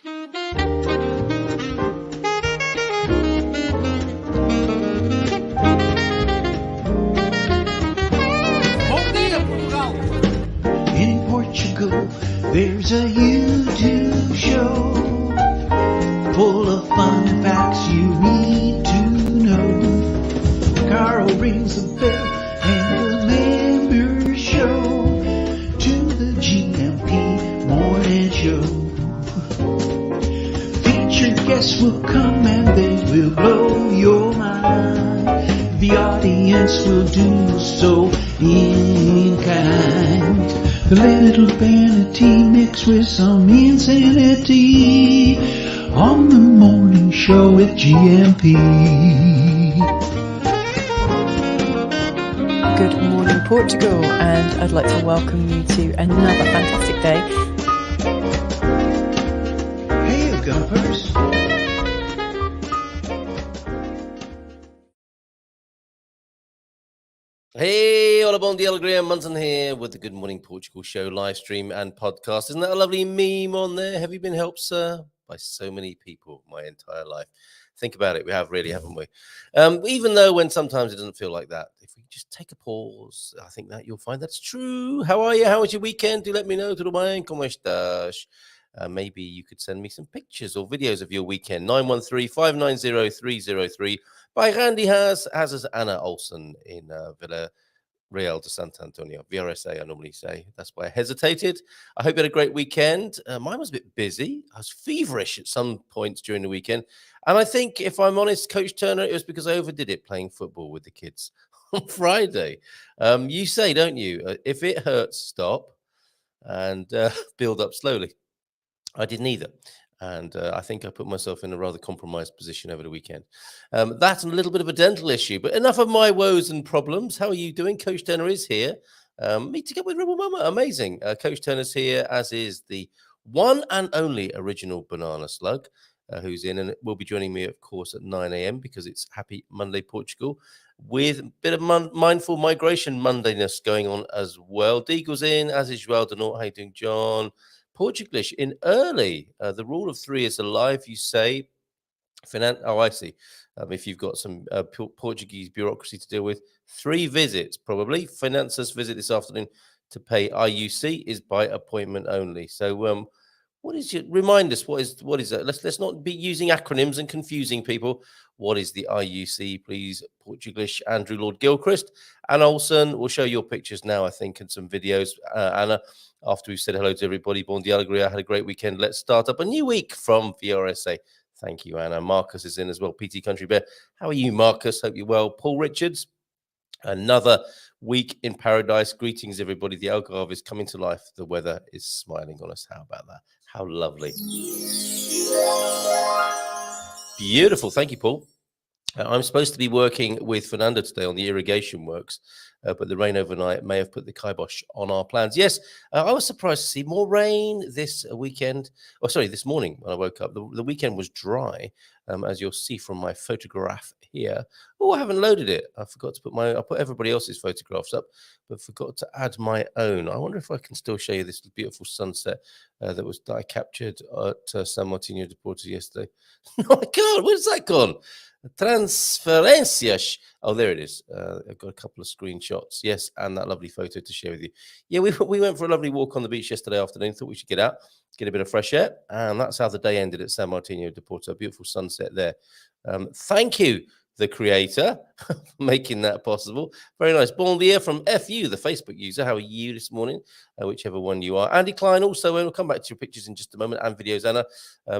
In Portugal, there's a YouTube show full of fun facts you need to know. Carl rings the bell and the members show to the GMP morning show. Featured guests will come and they will blow your mind. The audience will do so in kind. A little vanity mixed with some insanity on the morning show with GMP. Good morning, Portugal, and I'd like to welcome you to another fantastic day. Hey, GuMPers. Hey, hola, bon dia, Graham Munson here with the Good Morning Portugal show, live stream and podcast. Isn't that a lovely meme on there? Have you been helped, sir? By so many people my entire life. Think about it. We have really, haven't we? Even though when sometimes it doesn't feel like that, if we just take a pause, I think that you'll find that's true. How are you? How was your weekend? Do let me know. Tudo bem? Como estás? Maybe you could send me some pictures or videos of your weekend. 913-590-303 by Randy Has is Anna Olsen in Villa Real de Santo Antonio. VRSA, I normally say. That's why I hesitated. I hope you had a great weekend. Mine was a bit busy. I was feverish at some points during the weekend. And I think, if I'm honest, Coach Turner, it was because I overdid it playing football with the kids on Friday. You say, don't you? If it hurts, stop and build up slowly. I did neither. And I think I put myself in a rather compromised position over the weekend. That's a little bit of a dental issue, but enough of my woes and problems. How are you doing? Coach Turner is here. Meeting up with Rebel Mama. Amazing. Coach Turner's here, as is the one and only original Banana Slug, who's in and will be joining me, of course, at 9 a.m. because it's Happy Monday Portugal with a bit of mindful migration Mondayness going on as well. Deagle's in, as is Joel Denort. How you doing, John? Portuglish in early. The rule of three is alive, you say. I see. If you've got some Portuguese bureaucracy to deal with, 3 visits probably. Finances visit this afternoon to pay IUC is by appointment only. So, what is your? Remind us what is that? Let's not be using acronyms and confusing people. What is the IUC, please? Portuglish, Andrew Lord Gilchrist. Anna Olsen will show your pictures now, I think, and some videos. Anna, after we've said hello to everybody, bon dia, alegria, had a great weekend. Let's start up a new week from VRSA. Thank you, Anna. Marcus is in as well. PT Country Bear. How are you, Marcus? Hope you're well. Paul Richards. Another week in paradise. Greetings, everybody. The Algarve is coming to life. The weather is smiling on us. How about that? How lovely. Beautiful. Thank you, Paul. I'm supposed to be working with Fernando today on the irrigation works, but the rain overnight may have put the kibosh on our plans. Yes, I was surprised to see more rain this weekend. Oh, sorry, this morning when I woke up. The weekend was dry, as you'll see from my photograph here. Oh, I haven't loaded it. I forgot to I put everybody else's photographs up, but forgot to add my own. I wonder if I can still show you this beautiful sunset that I captured at San Martino de Porto yesterday. No, I can't. Where's that gone? Transferencias. Oh, there it is. I've got a couple of screenshots. Yes, and that lovely photo to share with you. Yeah, we went for a lovely walk on the beach yesterday afternoon. Thought we should get out, get a bit of fresh air. And that's how the day ended at San Martino de Porto. A beautiful sunset there. Thank you, the creator, for making that possible. Very nice. Bon dia from FU, the Facebook user. How are you this morning? Whichever one you are. Andy Klein also, and we'll come back to your pictures in just a moment and videos, Anna,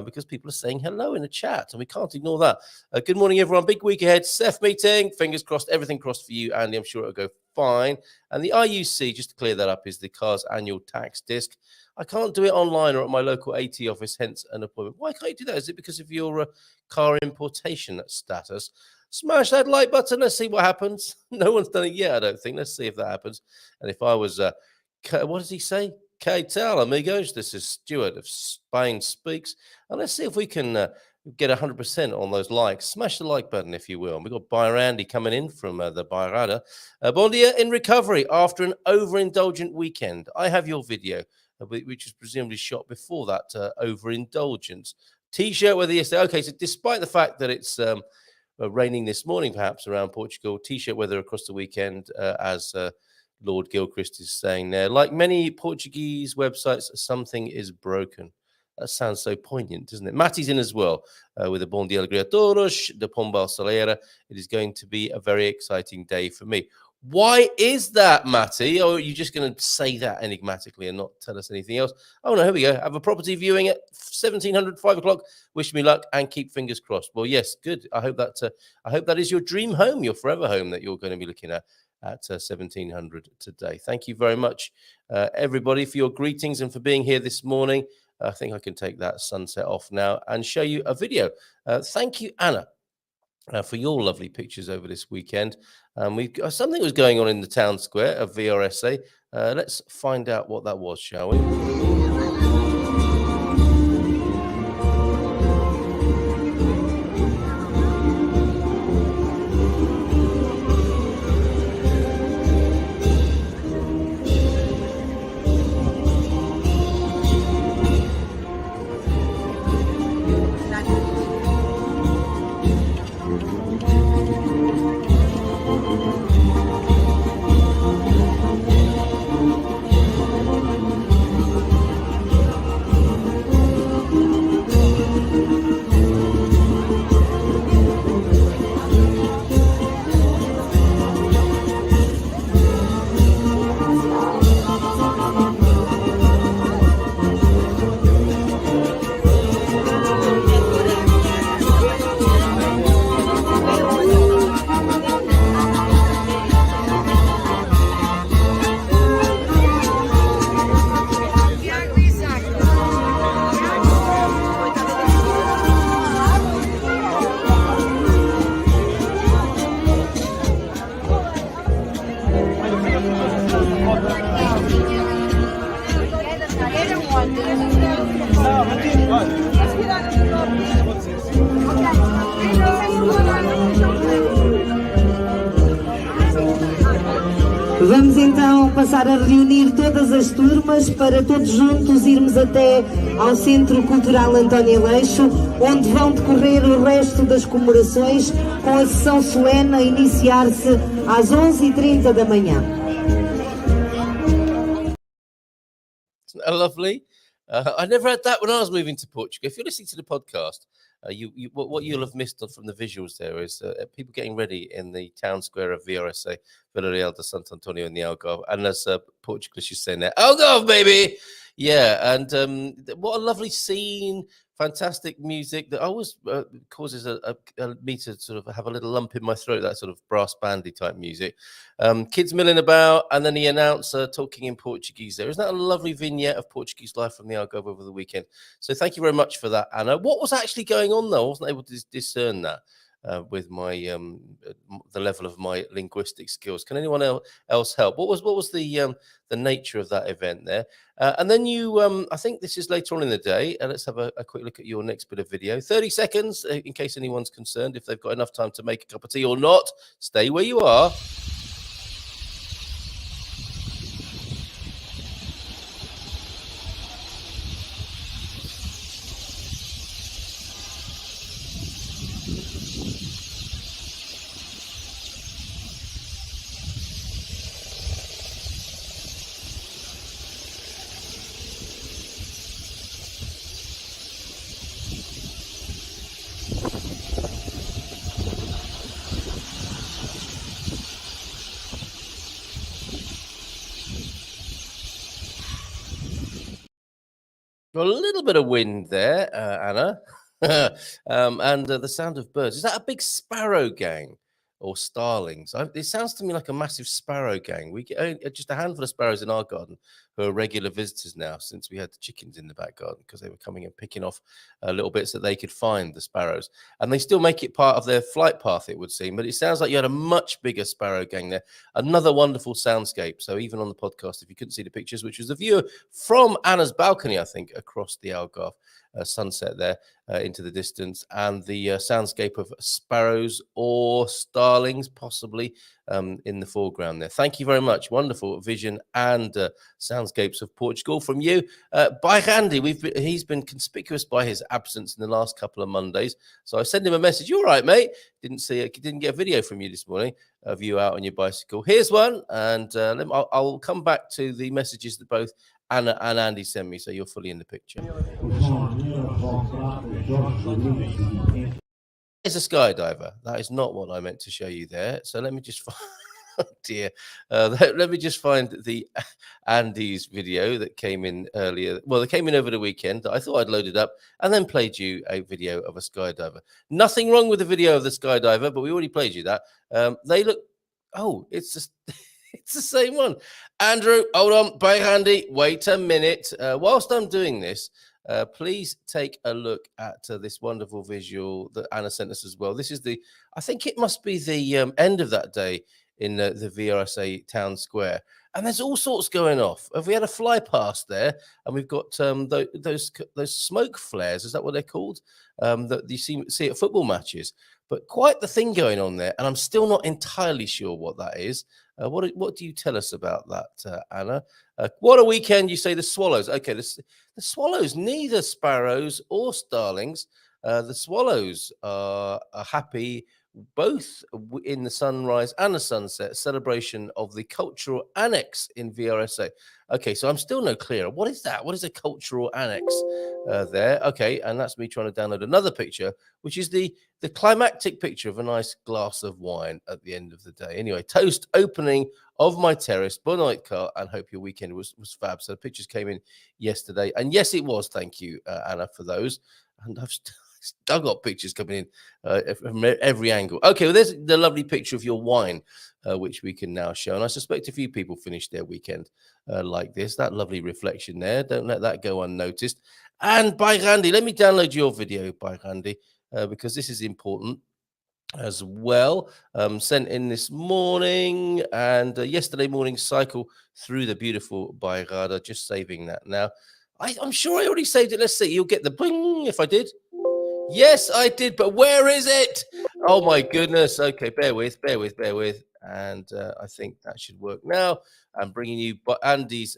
because people are saying hello in the chat, and we can't ignore that. Good morning, everyone. Big week ahead. CEF meeting. Fingers crossed. Everything crossed for you, Andy. I'm sure it'll go fine. And the IUC, just to clear that up, is the car's annual tax disc. I can't do it online or at my local AT office, hence an appointment. Why can't you do that? Is it because of your car importation status? Smash that like button. Let's see what happens. No one's done it yet, I don't think. Let's see if that happens. And if I was, what does he say? Que tal, amigos? This is Stuart of Spain Speaks. And let's see if we can get 100% on those likes. Smash the like button, if you will. And we've got Randy coming in from the Bairrada. Bon dia in recovery after an overindulgent weekend. I have your video. which was presumably shot before that overindulgence. T-shirt weather yesterday. Okay, so despite the fact that it's raining this morning, perhaps around Portugal, T-shirt weather across the weekend, as Lord Gilchrist is saying there. Like many Portuguese websites, something is broken. That sounds so poignant, doesn't it? Matty's in as well with a Bom dia alegria a todos, de Pombal Solera. It is going to be a very exciting day for me. Why is that, Matty? Or are you just going to say that enigmatically and not tell us anything else? Oh, no, here we go. Have a property viewing at 1700, 5 o'clock. Wish me luck and keep fingers crossed. Well, yes, good. I hope that is your dream home, your forever home that you're going to be looking at 1700 today. Thank you very much, everybody, for your greetings and for being here this morning. I think I can take that sunset off now and show you a video. Thank you, Anna, for your lovely pictures over this weekend. We've got something was going on in the town square of VRSA. Let's find out what that was, shall we? Vamos então passar a reunir todas as turmas para todos juntos irmos até ao Centro Cultural António Aleixo, onde vão decorrer o resto das comemorações, com a sessão solene a iniciar-se às 11h30 da manhã. Isn't that lovely? I never had that when I was moving to Portugal. If you're listening to the podcast, what you'll have missed from the visuals there is people getting ready in the town square of VRSA, Vila Real de Santo Antonio in the Algarve. And as Portuguese is saying there, Algarve, baby! Yeah, and what a lovely scene. Fantastic music that always causes me to sort of have a little lump in my throat, that sort of brass bandy type music. Kids milling about, and then the announcer talking in Portuguese there. Isn't that a lovely vignette of Portuguese life from the Algarve over the weekend? So thank you very much for that, Anna. What was actually going on, though? I wasn't able to discern that with my the level of my linguistic skills. Can anyone else help? What was the nature of that event there? And then you, I think this is later on in the day. Let's have a quick look at your next bit of video. 30 seconds, in case anyone's concerned, if they've got enough time to make a cup of tea or not. Stay where you are. Got a little bit of wind there, Anna, and the sound of birds. Is that a big sparrow gang or starlings? It sounds to me like a massive sparrow gang. We get just a handful of sparrows in our garden who are regular visitors now, since we had the chickens in the back garden, because they were coming and picking off little bits that they could find, the sparrows. And they still make it part of their flight path, it would seem. But it sounds like you had a much bigger sparrow gang there. Another wonderful soundscape. So even on the podcast, if you couldn't see the pictures, which was the view from Anna's balcony, I think, across the Algarve, sunset there into the distance, and the soundscape of sparrows or starlings possibly in the foreground there. Thank you very much. Wonderful vision and soundscapes of Portugal from you. By Andy, he's been conspicuous by his absence in the last couple of Mondays. So I sent him a message. You all right, mate? Didn't get a video from you this morning of you out on your bicycle. Here's one, and I'll come back to the messages that both Anna and Andy sent me, so you're fully in the picture. It's a skydiver. That is not what I meant to show you there. So let me just find, oh dear. Let me just find the Andy's video that came in earlier. Well, they came in over the weekend. I thought I'd load it up and then played you a video of a skydiver. Nothing wrong with the video of the skydiver, but we already played you that. They look, oh, it's just, it's the same one. Andrew, hold on. Bye, Andy. Wait a minute. Whilst I'm doing this, please take a look at this wonderful visual that Anna sent us as well. This is I think it must be the end of that day in the VRSA town square. And there's all sorts going off. Have we had a fly past there? And we've got those smoke flares. Is that what they're called? That you see at football matches. But quite the thing going on there. And I'm still not entirely sure what that is. What do you tell us about that, Anna? What a weekend, you say the swallows. Okay, the swallows, neither sparrows or starlings. The swallows are happy both in the sunrise and the sunset celebration of the cultural annex in VRSA. Okay, so I'm still no clearer. What is that? What is a cultural annex there? Okay, and that's me trying to download another picture, which is the climactic picture of a nice glass of wine at the end of the day. Anyway, toast opening of my terrace, bon night car, and hope your weekend was fab. So the pictures came in yesterday, and yes, it was. Thank you, Anna, for those. And I've got pictures coming in from every angle. Okay, well, there's the lovely picture of your wine, which we can now show. And I suspect a few people finished their weekend like this. That lovely reflection there. Don't let that go unnoticed. And by Randy, let me download your video, by Randy, because this is important as well. Sent in this morning and yesterday morning cycle through the beautiful Bairrada. Just saving that now. I'm sure I already saved it. Let's see. You'll get the bling if I did. Yes, I did, but where is it? Oh my goodness. Okay, bear with. And I think that should work now. I'm bringing you Andy's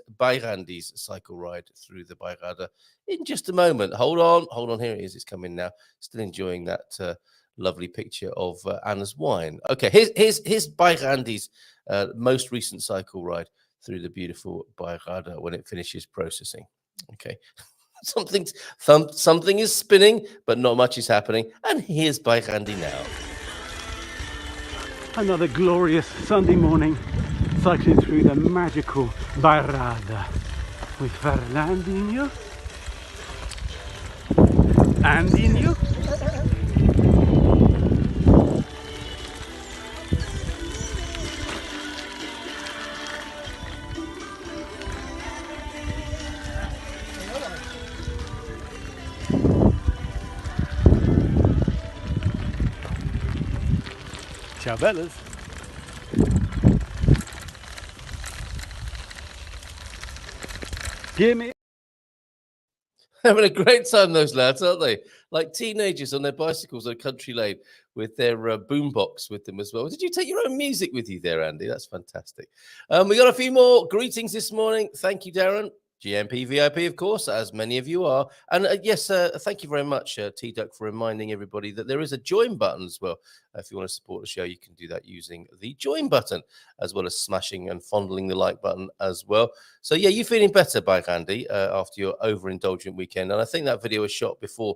cycle ride through the Bairrada in just a moment. Hold on. Here it is. It's coming now. Still enjoying that lovely picture of Anna's wine. Okay, here's Bairrandi's most recent cycle ride through the beautiful Bairrada when it finishes processing. Okay. Something is spinning, but not much is happening. And here's by Randy now. Another glorious Sunday morning, cycling through the magical Bairrada with Fernandinho, Andinho, ciao bellas. Give me. Having a great time, those lads, aren't they? Like teenagers on their bicycles on a country lane with their boombox with them as well. Did you take your own music with you there, Andy? That's fantastic. We got a few more greetings this morning. Thank you, Darren. GMP VIP, of course, as many of you are. And yes, thank you very much, T-Duck, for reminding everybody that there is a join button as well. If you want to support the show, you can do that using the join button, as well as smashing and fondling the like button as well. So, yeah, you're feeling better, by Andy, after your overindulgent weekend. And I think that video was shot before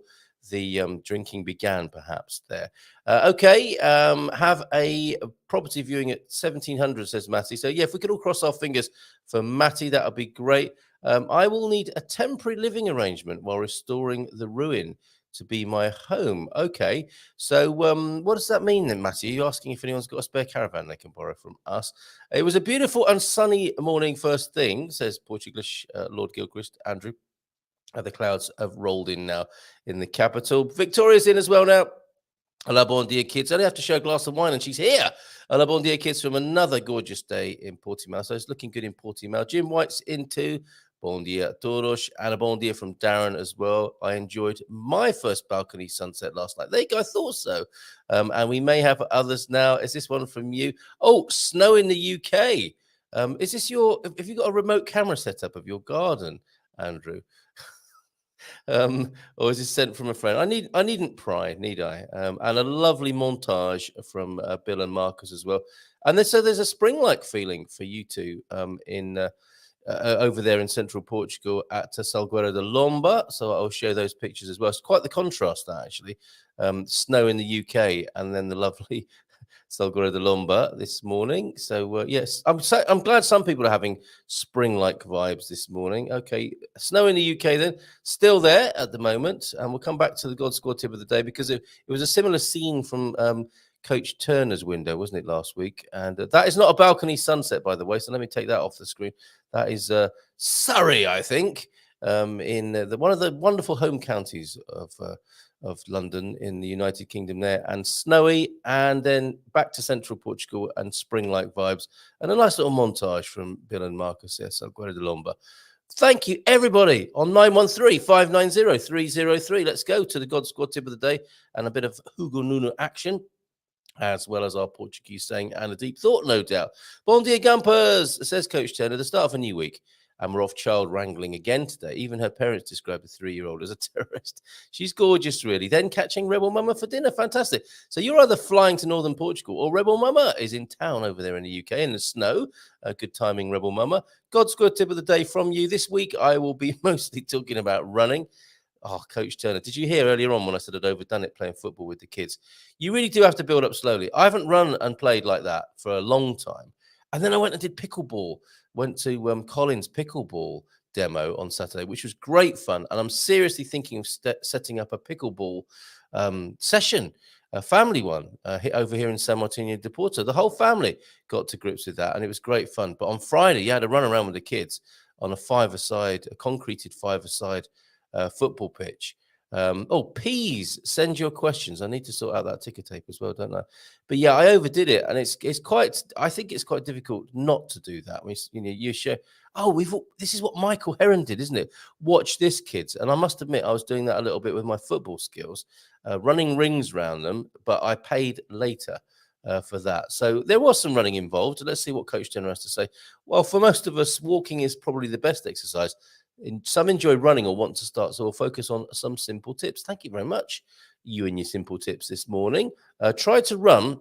the drinking began, perhaps, there. Okay, have a property viewing at 1700, says Matty. So, yeah, if we could all cross our fingers for Matty, that would be great. I will need a temporary living arrangement while restoring the ruin to be my home. Okay, so what does that mean then, Matty? Are you asking if anyone's got a spare caravan they can borrow from us? It was a beautiful and sunny morning first thing, says Portuguese Lord Gilchrist, Andrew. The clouds have rolled in now in the capital. Victoria's in as well now. Hola, bon dia, kids. I only have to show a glass of wine and she's here. Hola, bon dia, kids, from another gorgeous day in Portimao. So it's looking good in Portimao. Jim White's in too. Bom dia, todos. And a bon dia from Darren as well. I enjoyed my first balcony sunset last night. There you go. I thought so. And we may have others now. Is this one from you? Oh, snow in the UK. Is this have you got a remote camera set up of your garden, Andrew? Or is this sent from a friend? I needn't pry, need I? And a lovely montage from Bill and Marcus as well. And there's a spring-like feeling for you two in over there in central Portugal at Salgueiro de Lomba. So I'll show those pictures as well. It's quite the contrast, that actually. Snow in the UK and then the lovely Salgueiro de Lomba this morning. So yes, I'm glad some people are having spring-like vibes this morning. Okay, snow in the UK then, still there at the moment, and we'll come back to the God Squad tip of the day because it was a similar scene from Coach Turner's window, wasn't it, last week? And that is not a balcony sunset, by the way. So let me take that off the screen. That is Surrey, I think, in one of the wonderful home counties of London in the United Kingdom there, and snowy, and then back to central Portugal and spring-like vibes, and a nice little montage from Bill and Marcus there, Salgueiro de Lomba. Thank you, everybody, on 913-590-303. Let's go to the God Squad tip of the day and a bit of Hugo Nuno action, as well as our Portuguese saying and a deep thought, no doubt. Bon dia, GuMPers, says Coach Turner, the start of a new week. And we're off child wrangling again today. Even her parents described the 3-year-old as a terrorist. She's gorgeous, really. Then catching Rebel Mama for dinner. Fantastic. So you're either flying to northern Portugal or Rebel Mama is in town over there in the UK in the snow. Good timing, Rebel Mama. God Squad tip of the day from you. This week, I will be mostly talking about running. Oh, Coach Turner, did you hear earlier on when I said I'd overdone it playing football with the kids? You really do have to build up slowly. I haven't run and played like that for a long time. And then I went and did pickleball. Went to Colin's pickleball demo on Saturday, which was great fun. And I'm seriously thinking of setting up a pickleball session, a family one, over here in San Martino de Porto. The whole family got to grips with that, and it was great fun. But on Friday, you had to run around with the kids on a concreted five-a-side football pitch. Peas, send your questions. I need to sort out that ticker tape as well, don't I? But yeah, I overdid it, and I think it's quite difficult not to do that. You share, this is what Michael Heron did, isn't it? Watch this, kids. And I must admit, I was doing that a little bit with my football skills, running rings around them, but I paid later for that. So there was some running involved. Let's see what Coach Turner has to say. Well, for most of us, walking is probably the best exercise. Some enjoy running or want to start, so we'll focus on some simple tips. Thank you very much, you and your simple tips this morning. Try to run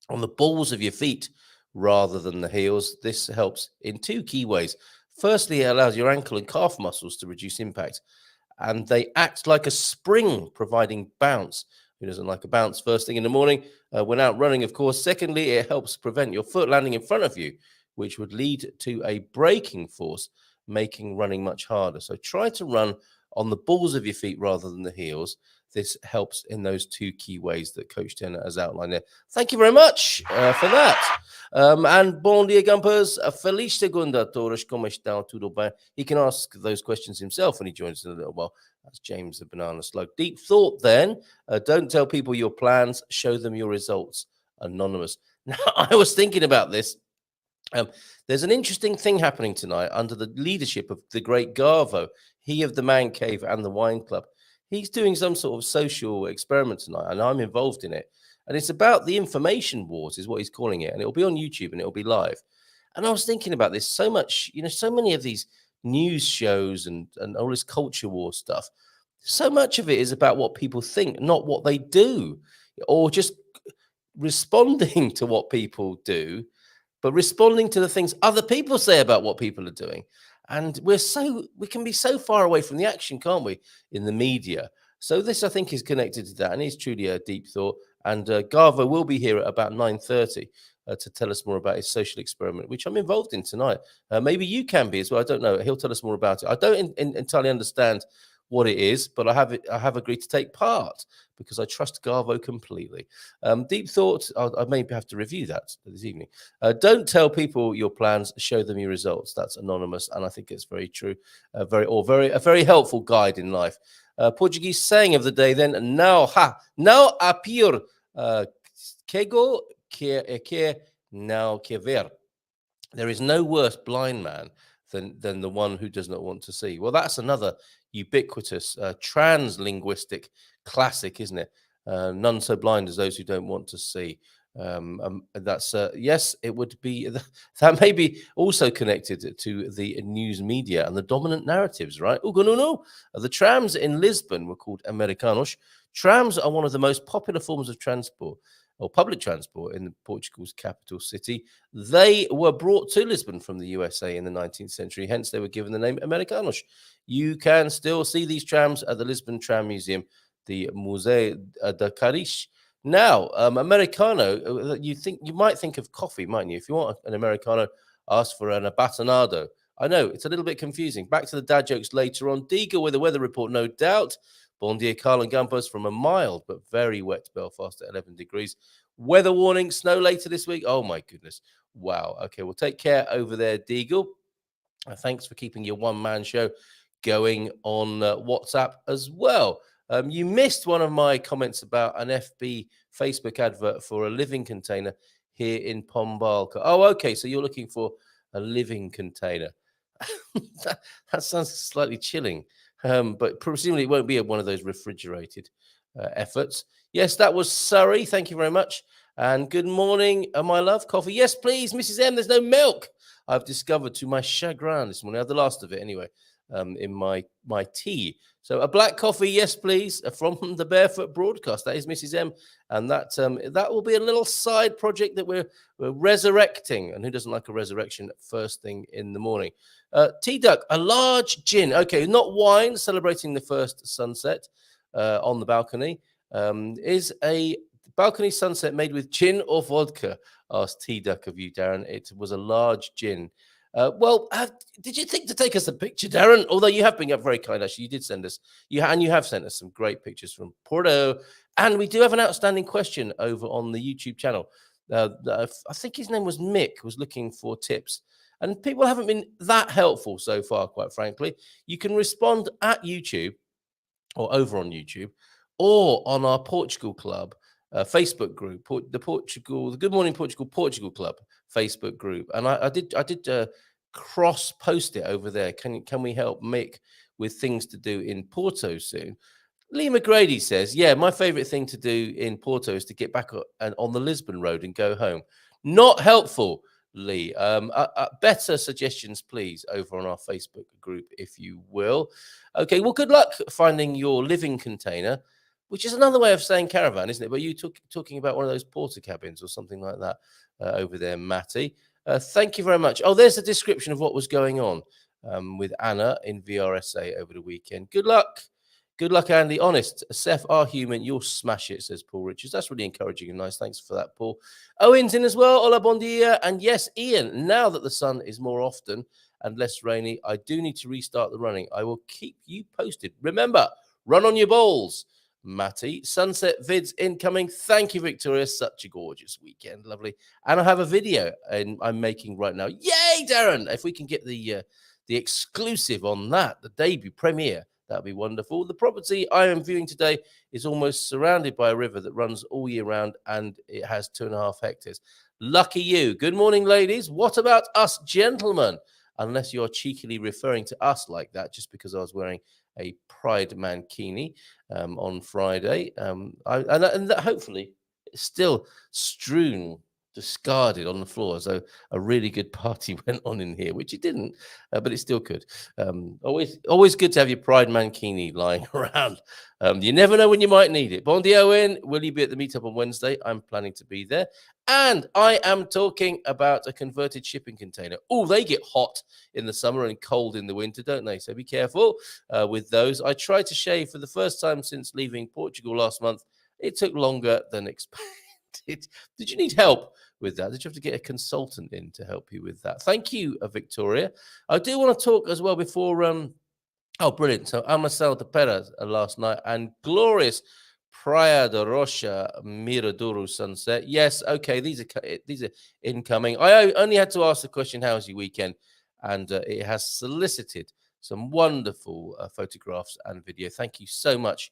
on the balls of your feet rather than the heels. This helps in 2 key ways. Firstly, it allows your ankle and calf muscles to reduce impact, and they act like a spring, providing bounce. Who doesn't like a bounce first thing in the morning when out running, of course? Secondly, it helps prevent your foot landing in front of you, which would lead to a braking force, making running much harder. So try to run on the balls of your feet rather than the heels. This helps in those 2 key ways that Coach Turner has outlined there. Thank you very much for that. And bon dia, GuMPers. Feliz segunda, todos. Como estão? Tudo bem? He can ask those questions himself when he joins in a little while. That's James the Banana Slug. Deep thought then. Don't tell people your plans. Show them your results. Anonymous. Now, I was thinking about this. There's an interesting thing happening tonight under the leadership of the great Garvo, he of the Man Cave and the Wine Club. He's doing some sort of social experiment tonight, and I'm involved in it. And it's about the information wars, is what he's calling it. And it'll be on YouTube and it'll be live. And I was thinking about this so much, so many of these news shows and all this culture war stuff. So much of it is about what people think, not what they do, or just responding to what people do, but responding to the things other people say about what people are doing. And we can be so far away from the action, can't we, in the media? So this, I think, is connected to that, and is truly a deep thought. And Garvo will be here at about 9:30 to tell us more about his social experiment, which I'm involved in tonight. Maybe you can be as well. I don't know. He'll tell us more about it. I don't entirely understand what it is, but I have agreed to take part because I trust Garvo completely. Deep thought, I maybe have to review that this evening. Don't tell people your plans, show them your results. That's anonymous, and I think it's very true. A very helpful guide in life. Portuguese saying of the day then, não há pior cego que não que ver. There is no worse blind man than the one who does not want to see. Well, that's another ubiquitous translinguistic classic, isn't it? None so blind as those who don't want to see. That's yes, it would be that may be also connected to the news media and the dominant narratives, right? No. The trams in Lisbon were called Americanos. Trams are one of the most popular forms of transport or public transport in Portugal's capital city. They were brought to Lisbon from the USA in the 19th century, hence they were given the name Americanos. You can still see these trams at the Lisbon Tram Museum, the Museu de Cariz. Now, Americano, you might think of coffee, mightn't you? If you want an Americano, ask for an abatonado. I know, it's a little bit confusing. Back to the dad jokes later on. Deagle with a weather report, no doubt. Bon dia, Carl and GuMPers from a mild but very wet Belfast at 11 degrees. Weather warning, snow later this week. Oh, my goodness. Wow. Okay, well, take care over there, Deagle. Thanks for keeping your one-man show going on WhatsApp as well. You missed one of my comments about an FB Facebook advert for a living container here in Pombalka. Oh, okay. So you're looking for a living container. that sounds slightly chilling, but presumably it won't be one of those refrigerated efforts. Yes, that was Surrey. Thank you very much. And good morning, my love. Coffee. Yes, please, Mrs. M. There's no milk. I've discovered to my chagrin this morning. I had the last of it anyway. In my tea. So a black coffee, yes, please, from the Barefoot Broadcast. That is Mrs. M. And that will be a little side project that we're resurrecting. And who doesn't like a resurrection first thing in the morning? T-Duck, a large gin. Okay, not wine, celebrating the first sunset on the balcony. Is a balcony sunset made with gin or vodka? Asked T-Duck of you, Darren. It was a large gin. Did you think to take us a picture, Darren? Although you have been very kind, actually. You did send us, you have sent us some great pictures from Porto. And we do have an outstanding question over on the YouTube channel. I think his name was Mick, was looking for tips. And people haven't been that helpful so far, quite frankly. You can respond at YouTube or over on YouTube or on our Portugal Club Facebook group, the Good Morning Portugal Club Facebook group, and I did cross post it over there. Can we help Mick with things to do in Porto soon? Lee McGrady says, yeah, my favorite thing to do in Porto is to get back on the Lisbon road and go home. Not helpful, Lee. Better suggestions, please, over on our Facebook group, if you will. Okay, well, good luck finding your living container, which is another way of saying caravan, isn't it? But you talking about one of those porter cabins or something like that over there, Matty. Thank you very much. Oh, there's a description of what was going on with Anna in VRSA over the weekend. Good luck. Good luck, Andy. Honest, Seth, are human. You'll smash it, says Paul Richards. That's really encouraging and nice. Thanks for that, Paul. Owen's in as well. Hola, bon dia. And yes, Ian, now that the sun is more often and less rainy, I do need to restart the running. I will keep you posted. Remember, run on your balls. Matty, sunset vids incoming. Thank you, Victoria. Such a gorgeous weekend. Lovely. And I have a video I'm making right now. Yay, Darren. If we can get the exclusive on that, the debut premiere, that'd be wonderful. The property I am viewing today is almost surrounded by a river that runs all year round, and it has 2.5 hectares. Lucky you. Good morning, ladies. What about us gentlemen? Unless you're cheekily referring to us like that just because I was wearing a Pride mankini on Friday. And that hopefully it's still strewn, discarded on the floor. So a really good party went on in here, which it didn't, but it still could. Always good to have your Pride mankini lying around. You never know when you might need it. Bon dia, Owen. Will you be at the meetup on Wednesday? I'm planning to be there. And I am talking about a converted shipping container. Oh, they get hot in the summer and cold in the winter, don't they? So be careful with those. I tried to shave for the first time since leaving Portugal last month. It took longer than expected. Did you need help with that? Did you have to get a consultant in to help you with that? Thank you, Victoria. I do want to talk as well before... Oh, brilliant. So Amasel de Perez last night and glorious Praia de Rocha Miradouro sunset. Yes, okay, these are incoming. I only had to ask the question, how's your weekend? And it has solicited some wonderful photographs and video. Thank you so much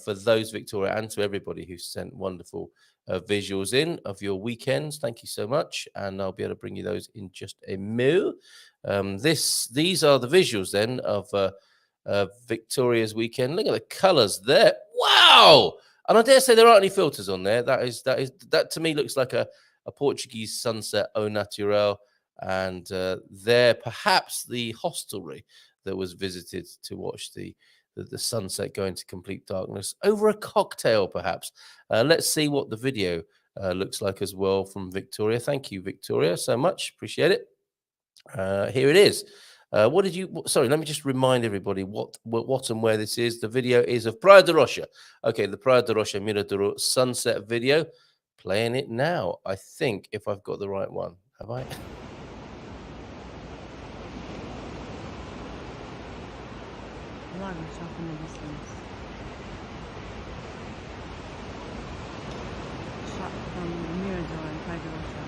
for those, Victoria, and to everybody who sent wonderful visuals in of your weekends. Thank you so much, and I'll be able to bring you those in just a moo. These are the visuals then of Victoria's weekend. Look at the colours there. Wow! And I dare say there aren't any filters on there. That to me looks like a Portuguese sunset au naturel, and there perhaps the hostelry that was visited to watch the sunset go into complete darkness over a cocktail, perhaps. Let's see what the video looks like as well from Victoria. Thank you, Victoria, so much. Appreciate it. Here it is. Sorry, let me just remind everybody what and where this is. The video is of Praia da Rocha. Okay, the Praia da Rocha Miradouro sunset video. Playing it now, I think, if I've got the right one. Have I? Lagos off in the distance. Shot from the Mirador and Praia da Rocha.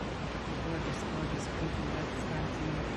Gorgeous creepy red sky tonight.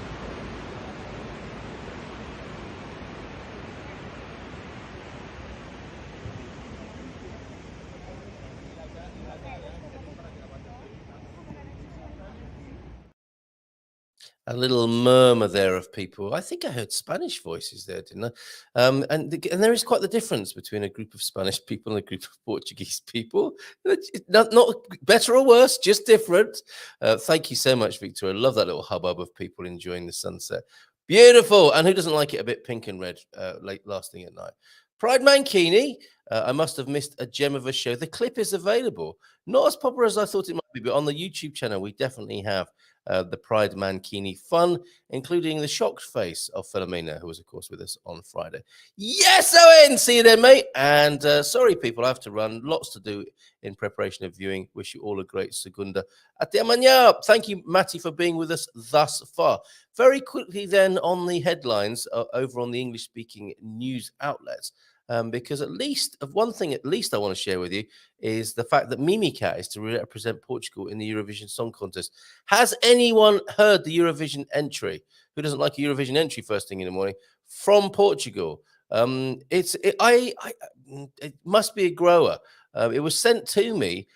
A little murmur there of people. I think I heard Spanish voices there, didn't I? And there is quite the difference between a group of Spanish people and a group of Portuguese people. It's not better or worse, just different. Thank you so much, Victoria. I love that little hubbub of people enjoying the sunset. Beautiful. And who doesn't like it a bit pink and red late last thing at night? Pride Mankini. I must have missed a gem of a show. The clip is available. Not as popular as I thought it might be, but on the YouTube channel, we definitely have the Pride Mankini fun, including the shocked face of Filomena, who was, of course, with us on Friday. Yes, Owen! See you then, mate. And sorry, people, I have to run. Lots to do in preparation of viewing. Wish you all a great segunda. Até amanhã. Thank you, Matty, for being with us thus far. Very quickly then on the headlines over on the English-speaking news outlets. Because at least I want to share with you is the fact that Mimi Cat is to represent Portugal in the Eurovision Song Contest. Has anyone heard the Eurovision entry? Who doesn't like a Eurovision entry first thing in the morning from Portugal? It must be a grower. It was sent to me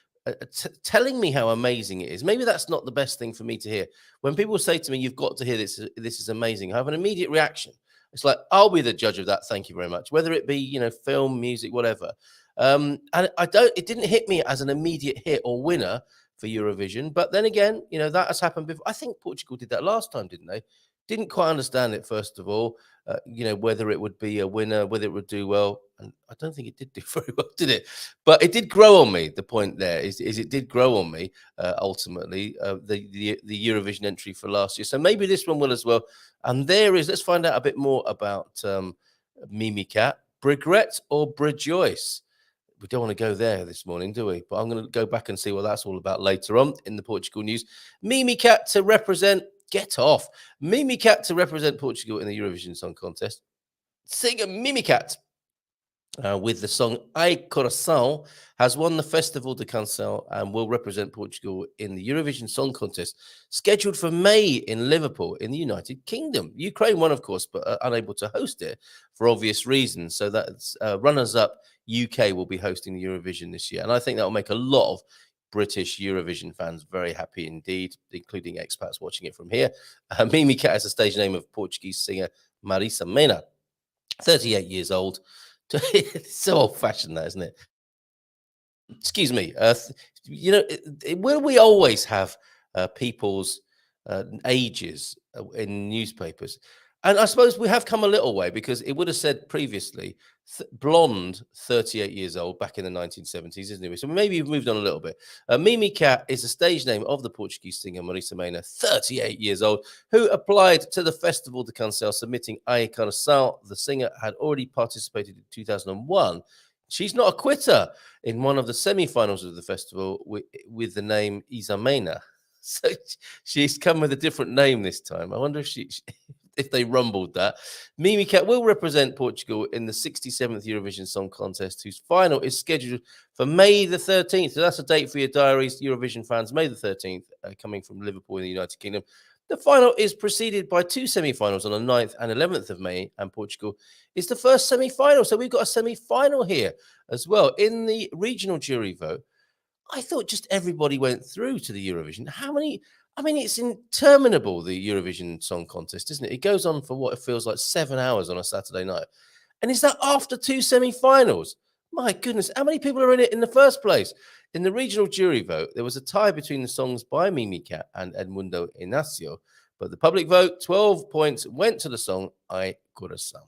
telling me how amazing it is. Maybe that's not the best thing for me to hear. When people say to me, "You've got to hear this. This is amazing," I have an immediate reaction. It's like, I'll be the judge of that. Thank you very much. Whether it be, film, music, whatever. And it didn't hit me as an immediate hit or winner for Eurovision. But then again, that has happened before. I think Portugal did that last time, didn't they? Didn't quite understand it, first of all, whether it would be a winner, whether it would do well. And I don't think it did do very well, did it? But it did grow on me. The point there is it did grow on me, ultimately, the Eurovision entry for last year. So maybe this one will as well. And let's find out a bit more about Mimi Cat. Regret or rejoice? We don't want to go there this morning, do we? But I'm going to go back and see what that's all about later on in the Portugal news. Mimi Cat to represent... Get off. Mimi Cat to represent Portugal in the Eurovision Song Contest. Singer Mimi Cat with the song Ai Coração has won the Festival de Canção and will represent Portugal in the Eurovision Song Contest scheduled for May in Liverpool in the United Kingdom. Ukraine won, of course, but unable to host it for obvious reasons. So that's runners-up UK will be hosting the Eurovision this year. And I think that will make a lot of British Eurovision fans very happy indeed, including expats watching it from here. Mimi Cat is a stage name of Portuguese singer Marisa Mena, 38 years old. It's so old-fashioned, that, isn't it? Excuse me. Will we always have people's ages in newspapers? And I suppose we have come a little way, because it would have said previously blonde, 38 years old, back in the 1970s, isn't it? So maybe you've moved on a little bit. Mimi Cat is a stage name of the Portuguese singer Marisa Mena, 38 years old, who applied to the Festival de Canção, submitting Ai Coração. The singer had already participated in 2001. She's not a quitter in one of the semi-finals of the festival with the name Isamena. So she's come with a different name this time. I wonder if they rumbled that. Mimi Cat will represent Portugal in the 67th Eurovision Song Contest, whose final is scheduled for May the 13th. So that's a date for your diaries, Eurovision fans, May the 13th, coming from Liverpool in the United Kingdom. The final is preceded by two semi-finals on the 9th and 11th of May, and Portugal is the first semi-final. So we've got a semi-final here as well. In the regional jury vote, I thought just everybody went through to the Eurovision. How many? I mean, it's interminable, the Eurovision Song Contest, isn't it? It goes on for what it feels like 7 hours on a Saturday night. And is that after 2 semi-finals? My goodness, how many people are in it in the first place? In the regional jury vote, there was a tie between the songs by Mimica and Edmundo Inacio, but the public vote, 12 points, went to the song Ai Coração.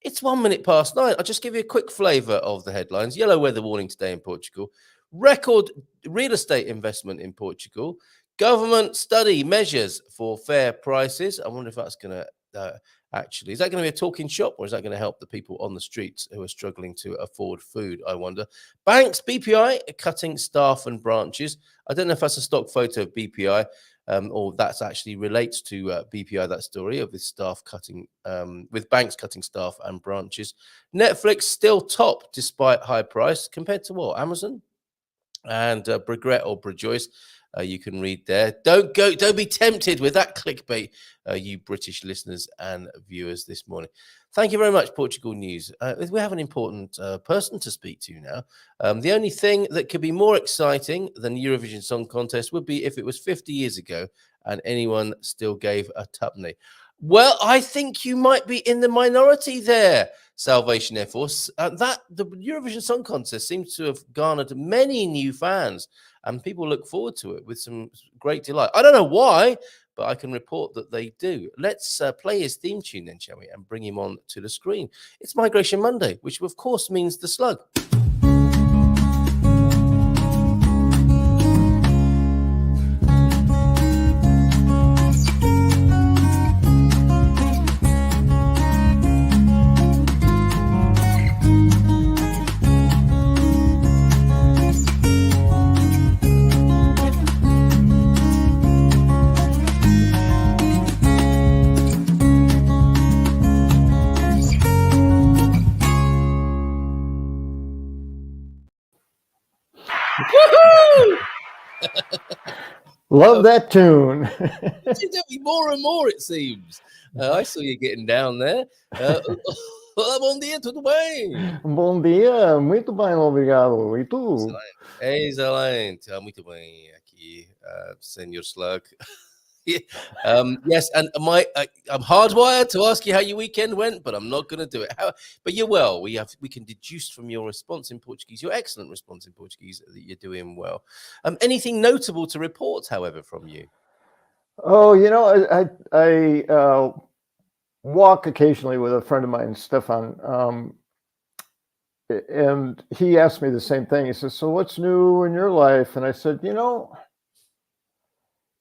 It's 1 minute past 9. I'll just give you a quick flavour of the headlines. Yellow weather warning today in Portugal. Record real estate investment in Portugal. Government study measures for fair prices. I wonder if that's going to actually, is that going to be a talking shop, or is that going to help the people on the streets who are struggling to afford food? I wonder. Banks, BPI, cutting staff and branches. I don't know if that's a stock photo of BPI, or that's actually relates to BPI, that story of this staff cutting, with banks cutting staff and branches. Netflix still top despite high price compared to what? Amazon? And regret or rejoice. You can read there. Don't be tempted with that clickbait, you British listeners and viewers this morning. Thank you very much, Portugal News. We have an important person to speak to now. The only thing that could be more exciting than the Eurovision Song Contest would be if it was 50 years ago and anyone still gave a tuppenny. Well, I think you might be in the minority there, Salvation Air Force. The Eurovision Song Contest seems to have garnered many new fans, and people look forward to it with some great delight. I don't know why, but I can report that they do. Let's play his theme tune then, shall we, and bring him on to the screen. It's Migration Monday, which of course means the slug. Love that tune. More and more, it seems. I saw you getting down there. Olá, bom dia, tudo bem? Bom dia, muito bem, obrigado. E tu? Excelente. Muito bem aqui, Senor Slug. Yes, and I'm hardwired to ask you how your weekend went, but I'm not going to do it. But you're well. We can deduce from your response in Portuguese, your excellent response in Portuguese, that you're doing well. Anything notable to report, however, from you? Oh, I walk occasionally with a friend of mine, Stefan, and he asked me the same thing. He says, "So what's new in your life?" And I said,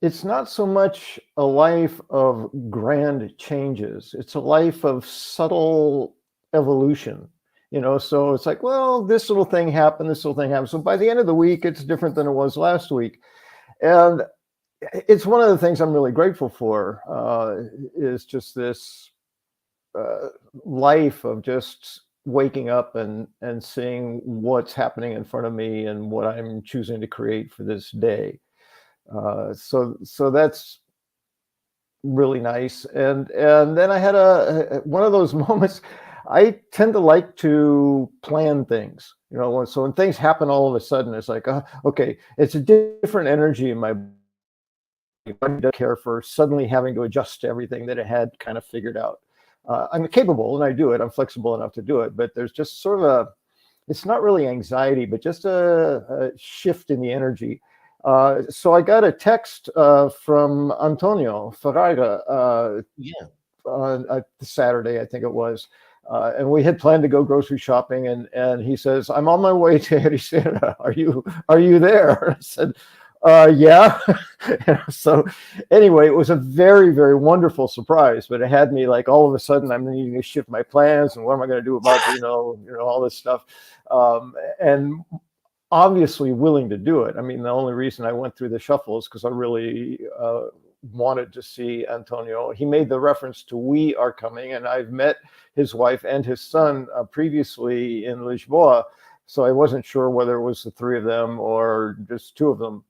it's not so much a life of grand changes. It's a life of subtle evolution, so it's like, well, this little thing happened, this little thing happened. So by the end of the week, it's different than it was last week. And it's one of the things I'm really grateful for, is just this life of just waking up and seeing what's happening in front of me and what I'm choosing to create for this day. So that's really nice. And then I had one of those moments. I tend to like to plan things, so when things happen all of a sudden, it's like, okay, it's a different energy in my body to care for suddenly having to adjust to everything that it had kind of figured out. I'm capable and I do it. I'm flexible enough to do it, but there's just sort of it's not really anxiety, but just a shift in the energy. So I got a text from Antonio Ferreira on Saturday, I think it was, and we had planned to go grocery shopping, and he says, "I'm on my way to Ericeira. Are you there?" I said, "Yeah." So anyway, it was a very, very wonderful surprise, but it had me like, all of a sudden I'm needing to shift my plans, and what am I going to do about all this stuff, and obviously willing to do it. I mean, the only reason I went through the shuffle is because I really wanted to see Antonio. He made the reference to "we are coming," and I've met his wife and his son previously in Lisboa, so I wasn't sure whether it was the three of them or just two of them.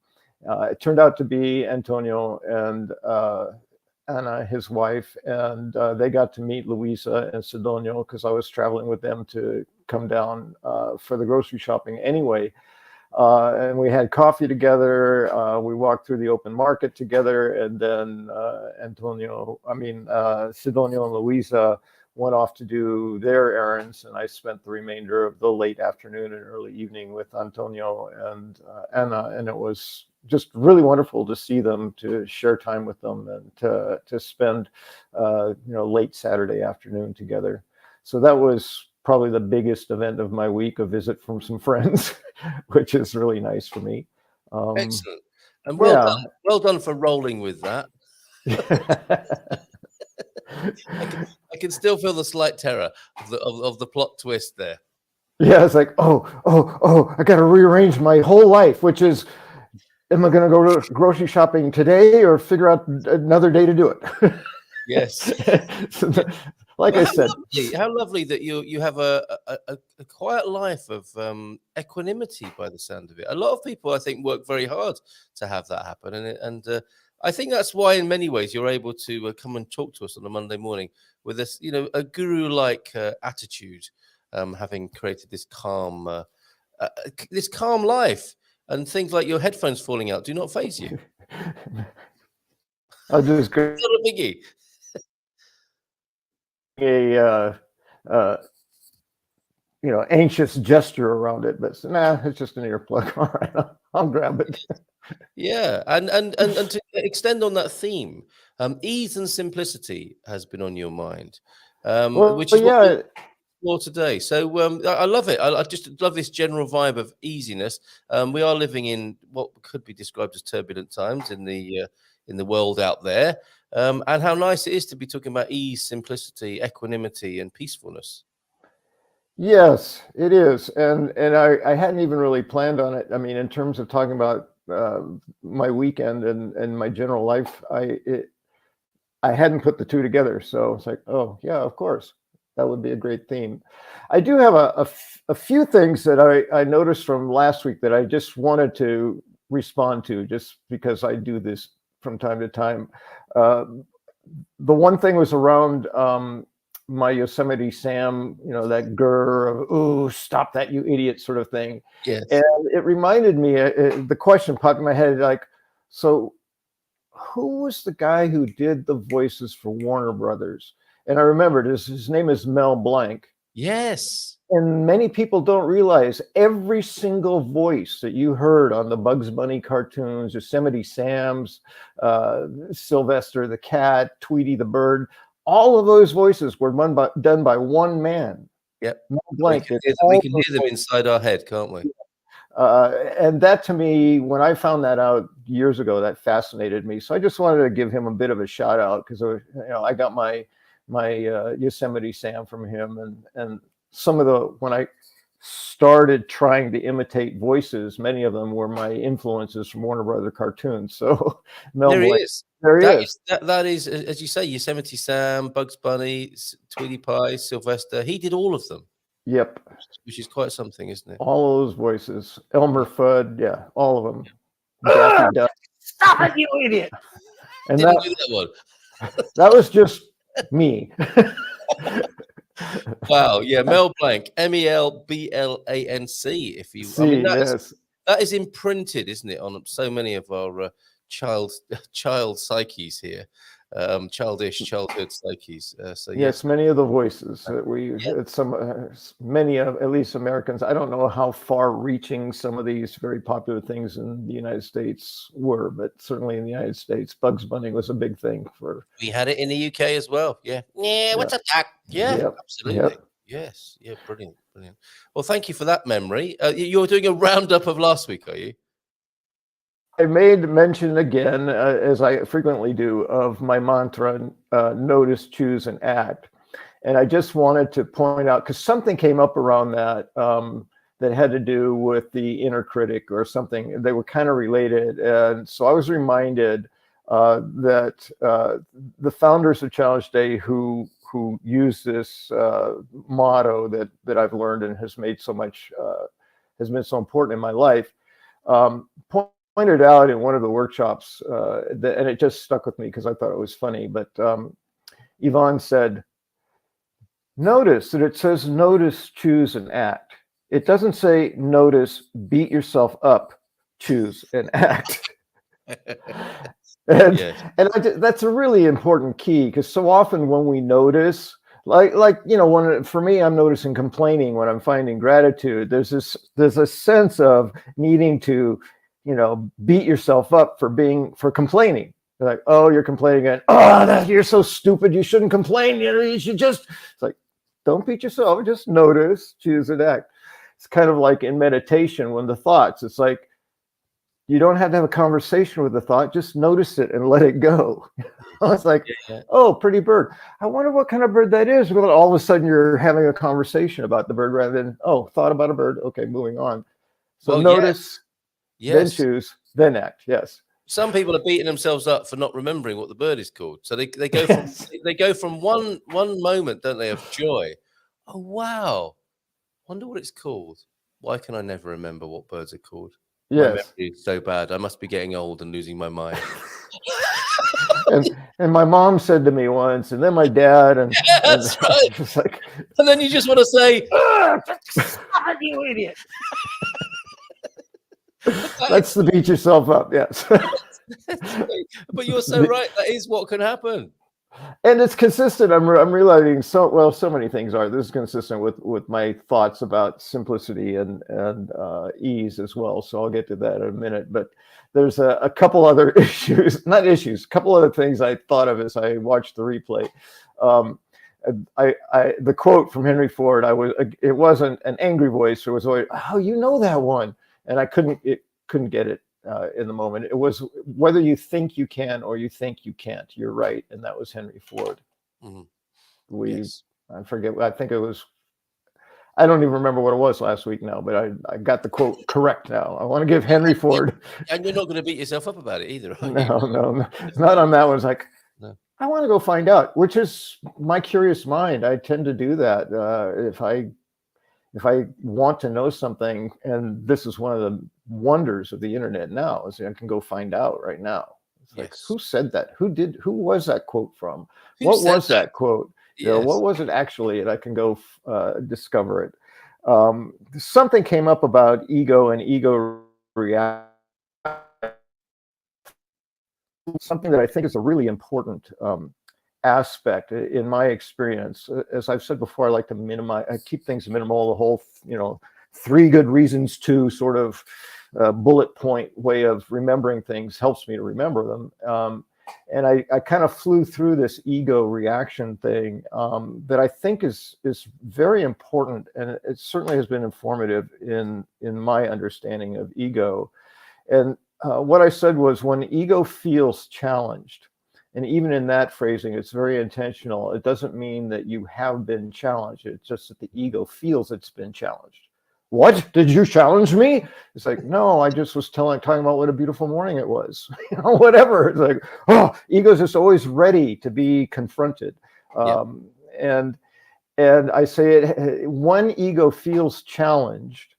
It turned out to be Antonio and Anna, his wife, and they got to meet Luisa and Sidonio because I was traveling with them to come down for the grocery shopping anyway. And we had coffee together. We walked through the open market together, and then Sidonio and Luisa went off to do their errands, and I spent the remainder of the late afternoon and early evening with Antonio and Anna, and it was just really wonderful to see them, to share time with them, and to spend late Saturday afternoon together. So that was probably the biggest event of my week, a visit from some friends, which is really nice for me. Excellent. And well done for rolling with that. I can still feel the slight terror of the plot twist there. Yeah, it's like, I got to rearrange my whole life, which is, am I going to go to grocery shopping today or figure out another day to do it? Yes. Like I said, how lovely that you have a quiet life of equanimity by the sound of it. A lot of people, I think, work very hard to have that happen, and I think that's why, in many ways, you're able to come and talk to us on a Monday morning with this, a guru-like attitude, having created this calm life, and things like your headphones falling out do not faze you. I'll just go. It's not a biggie. Anxious gesture around it, but it's just an earplug. All right, I'll grab it. Yeah, and to extend on that theme, ease and simplicity has been on your mind, which is what for today. So I love it. I just love this general vibe of easiness. We are living in what could be described as turbulent times in the world out there, and how nice it is to be talking about ease, simplicity, equanimity, and peacefulness. Yes, it is, and I hadn't even really planned on it. I mean, in terms of talking about my weekend and my general life, I hadn't put the two together. So it's like, oh yeah, of course, that would be a great theme. I do have a few things that I noticed from last week that I just wanted to respond to, just because I do this from time to time. The one thing was around my Yosemite Sam, that grr of, "Ooh, stop that, you idiot," sort of thing. Yes. And it reminded me, the question popped in my head, like, so who was the guy who did the voices for Warner Brothers? And I remembered his name is Mel Blanc. Yes. And many people don't realize every single voice that you heard on the Bugs Bunny cartoons, Yosemite Sam's, Sylvester the cat, Tweety the bird, all of those voices were done by one man. Yep. Mel Blanc. We can hear them inside our head, can't we? And that, to me, when I found that out years ago, that fascinated me. So I just wanted to give him a bit of a shout out, because I got my Yosemite Sam from him, and some of when I started trying to imitate voices, many of them were my influences from Warner Brother cartoons. So Mel Blanc, there he is. That is, as you say, Yosemite Sam, Bugs Bunny, Tweety Pie, Sylvester. He did all of them. Yep. Which is quite something, isn't it? All of those voices. Elmer Fudd, yeah, all of them. Yeah. Stop it, you idiot! And Didn't do that one. That was just me. Wow, yeah, Mel Blanc, MELBLANC. That is imprinted, isn't it, on so many of our child psyches here, childhood psyches. So yes, many of the voices that many of, at least Americans, I don't know how far-reaching some of these very popular things in the United States were, but certainly in the United States, Bugs Bunny was a big thing for. We had it in the UK as well. Yeah. What's up, Jack? Yeah, yep. Absolutely. Yep. Yes. Yeah. Brilliant. Well, thank you for that memory. You're doing a roundup of last week, are you? I made mention again, as I frequently do, of my mantra, notice, choose, and act. And I just wanted to point out, because something came up around that that had to do with the inner critic or something. They were kind of related. And so I was reminded that the founders of Challenge Day who used this motto that I've learned and has made so much, has been so important in my life, pointed out in one of the workshops, and it just stuck with me because I thought it was funny, but Yvonne said, notice that it says notice, choose, and act. It doesn't say notice, beat yourself up, choose, and act. And, Yes. and that's a really important key, because so often when we notice, like for me, I'm noticing complaining when I'm finding gratitude. There's a sense of needing to, beat yourself up for complaining. Like, oh, you're complaining again. Oh, you're so stupid. You shouldn't complain. You should just. It's like, don't beat yourself. Just notice, choose, and act. It's kind of like in meditation when the thoughts. It's like, you don't have to have a conversation with the thought. Just notice it and let it go. It's like, oh, pretty bird. I wonder what kind of bird that is. Well, all of a sudden you're having a conversation about the bird rather than, oh, thought about a bird. Okay, moving on. So notice, then choose, then act. Yes. Some people are beating themselves up for not remembering what the bird is called. So they go from they go from one moment, don't they, of joy. Oh wow, wonder what it's called. Why can I never remember what birds are called? Yes. My memory is so bad. I must be getting old and losing my mind. and my mom said to me once, and then my dad, and that's right. It's like, and then you just want to say, you idiot. That's the beat yourself up. Yes. But you're so right. That is what can happen. And it's consistent. I'm realizing so many things are. This is consistent with my thoughts about simplicity and ease as well. So I'll get to that in a minute. But there's a couple other a couple other things I thought of as I watched the replay. The quote from Henry Ford, it wasn't an angry voice. It was always, oh, you know that one. And I couldn't get it in the moment. It was, whether you think you can or you think you can't, you're right. And that was Henry Ford. Mm-hmm. I forget. I think it was, I don't even remember what it was last week now, but I got the quote correct now. I want to give Henry Ford. And you're not going to beat yourself up about it either, are you? No, not on that one. It's like, no. I want to go find out, which is my curious mind. I tend to do that. If I want to know something, and this is one of the wonders of the internet now, is I can go find out right now. It's like, who said that? Who was that quote from? What was that quote? Yes. What was it actually? And I can go discover it. Something came up about ego and ego reaction. Something that I think is a really important aspect in my experience. As I've said before, I like to I keep things minimal. The whole, 3 good reasons to sort of bullet point way of remembering things helps me to remember them. And I kind of flew through this ego reaction thing that I think is very important, and it certainly has been informative in my understanding of ego. And what I said was, when ego feels challenged, and even in that phrasing, it's very intentional. It doesn't mean that you have been challenged. It's just that the ego feels it's been challenged. What? Did you challenge me? It's like, no, I just was talking about what a beautiful morning it was. Whatever. It's like, oh, ego's just always ready to be confronted. And I say when ego feels challenged,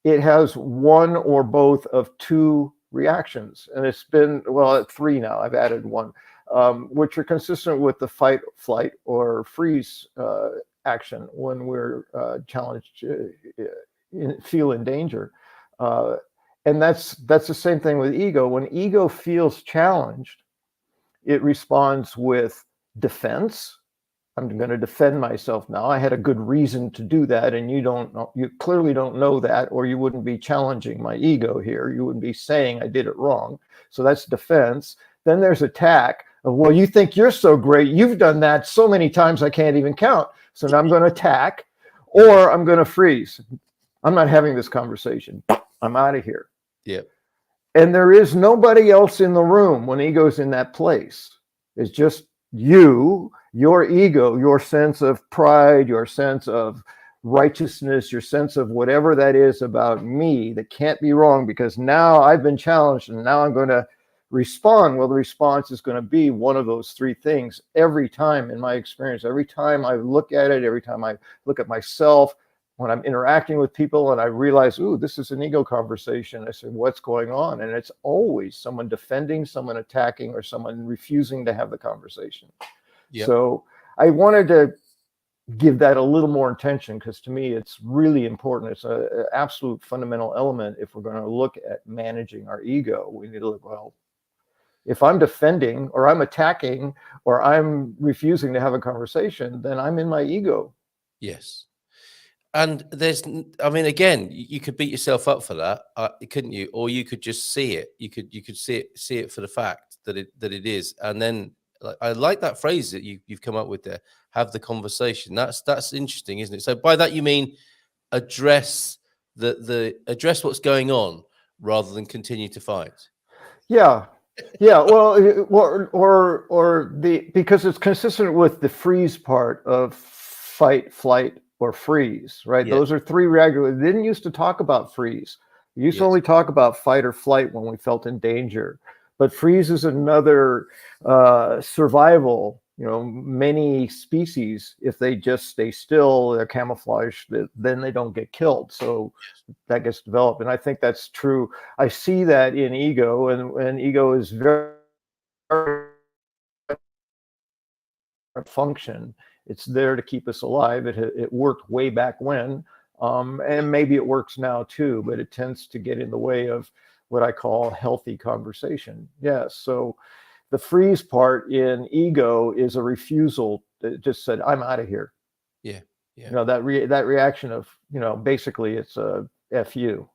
it has one or both of 2 reactions. And it's been, 3 now. I've added 1. Which are consistent with the fight, flight, or freeze action when we're challenged, feel in danger. And that's the same thing with ego. When ego feels challenged, it responds with defense. I'm going to defend myself now. I had a good reason to do that, and you clearly don't know that, or you wouldn't be challenging my ego here. You wouldn't be saying I did it wrong. So that's defense. Then there's attack. Well, you think you're so great. You've done that so many times I can't even count. So now I'm going to attack, or I'm going to freeze. I'm not having this conversation. I'm out of here. Yeah. And there is nobody else in the room when ego's in that place. It's just you, your ego, your sense of pride, your sense of righteousness, your sense of whatever that is about me that can't be wrong, because now I've been challenged and now I'm going to respond. Well, the response is going to be one of those 3 things every time in my experience. Every time I look at it, every time I look at myself, when I'm interacting with people and I realize, ooh, this is an ego conversation, I say, what's going on? And it's always someone defending, someone attacking, or someone refusing to have the conversation. Yep. So I wanted to give that a little more attention, because to me it's really important. It's an absolute fundamental element. If we're going to look at managing our ego, we need to look, well, if I'm defending or I'm attacking or I'm refusing to have a conversation, then I'm in my ego. Yes. And I mean, again, you could beat yourself up for that, couldn't you? Or you could just see it. You could see it for the fact that it is. And then I like that phrase that you've come up with there. Have the conversation. That's interesting, isn't it? So by that you mean address address what's going on rather than continue to fight. Yeah. Well, because it's consistent with the freeze part of fight, flight, or freeze, right? Yes. Those are three regular. They didn't used to talk about freeze. We used to only talk about fight or flight when we felt in danger. But freeze is another survival. Many species, if they just stay still, they're camouflaged, then they don't get killed. So that gets developed. And I think that's true. I see that in ego, and ego is very function. It's there to keep us alive. It worked way back when, and maybe it works now too, but it tends to get in the way of what I call healthy conversation. Yes. So the freeze part in ego is a refusal that just said, I'm out of here. Yeah. That reaction of, basically it's a F you,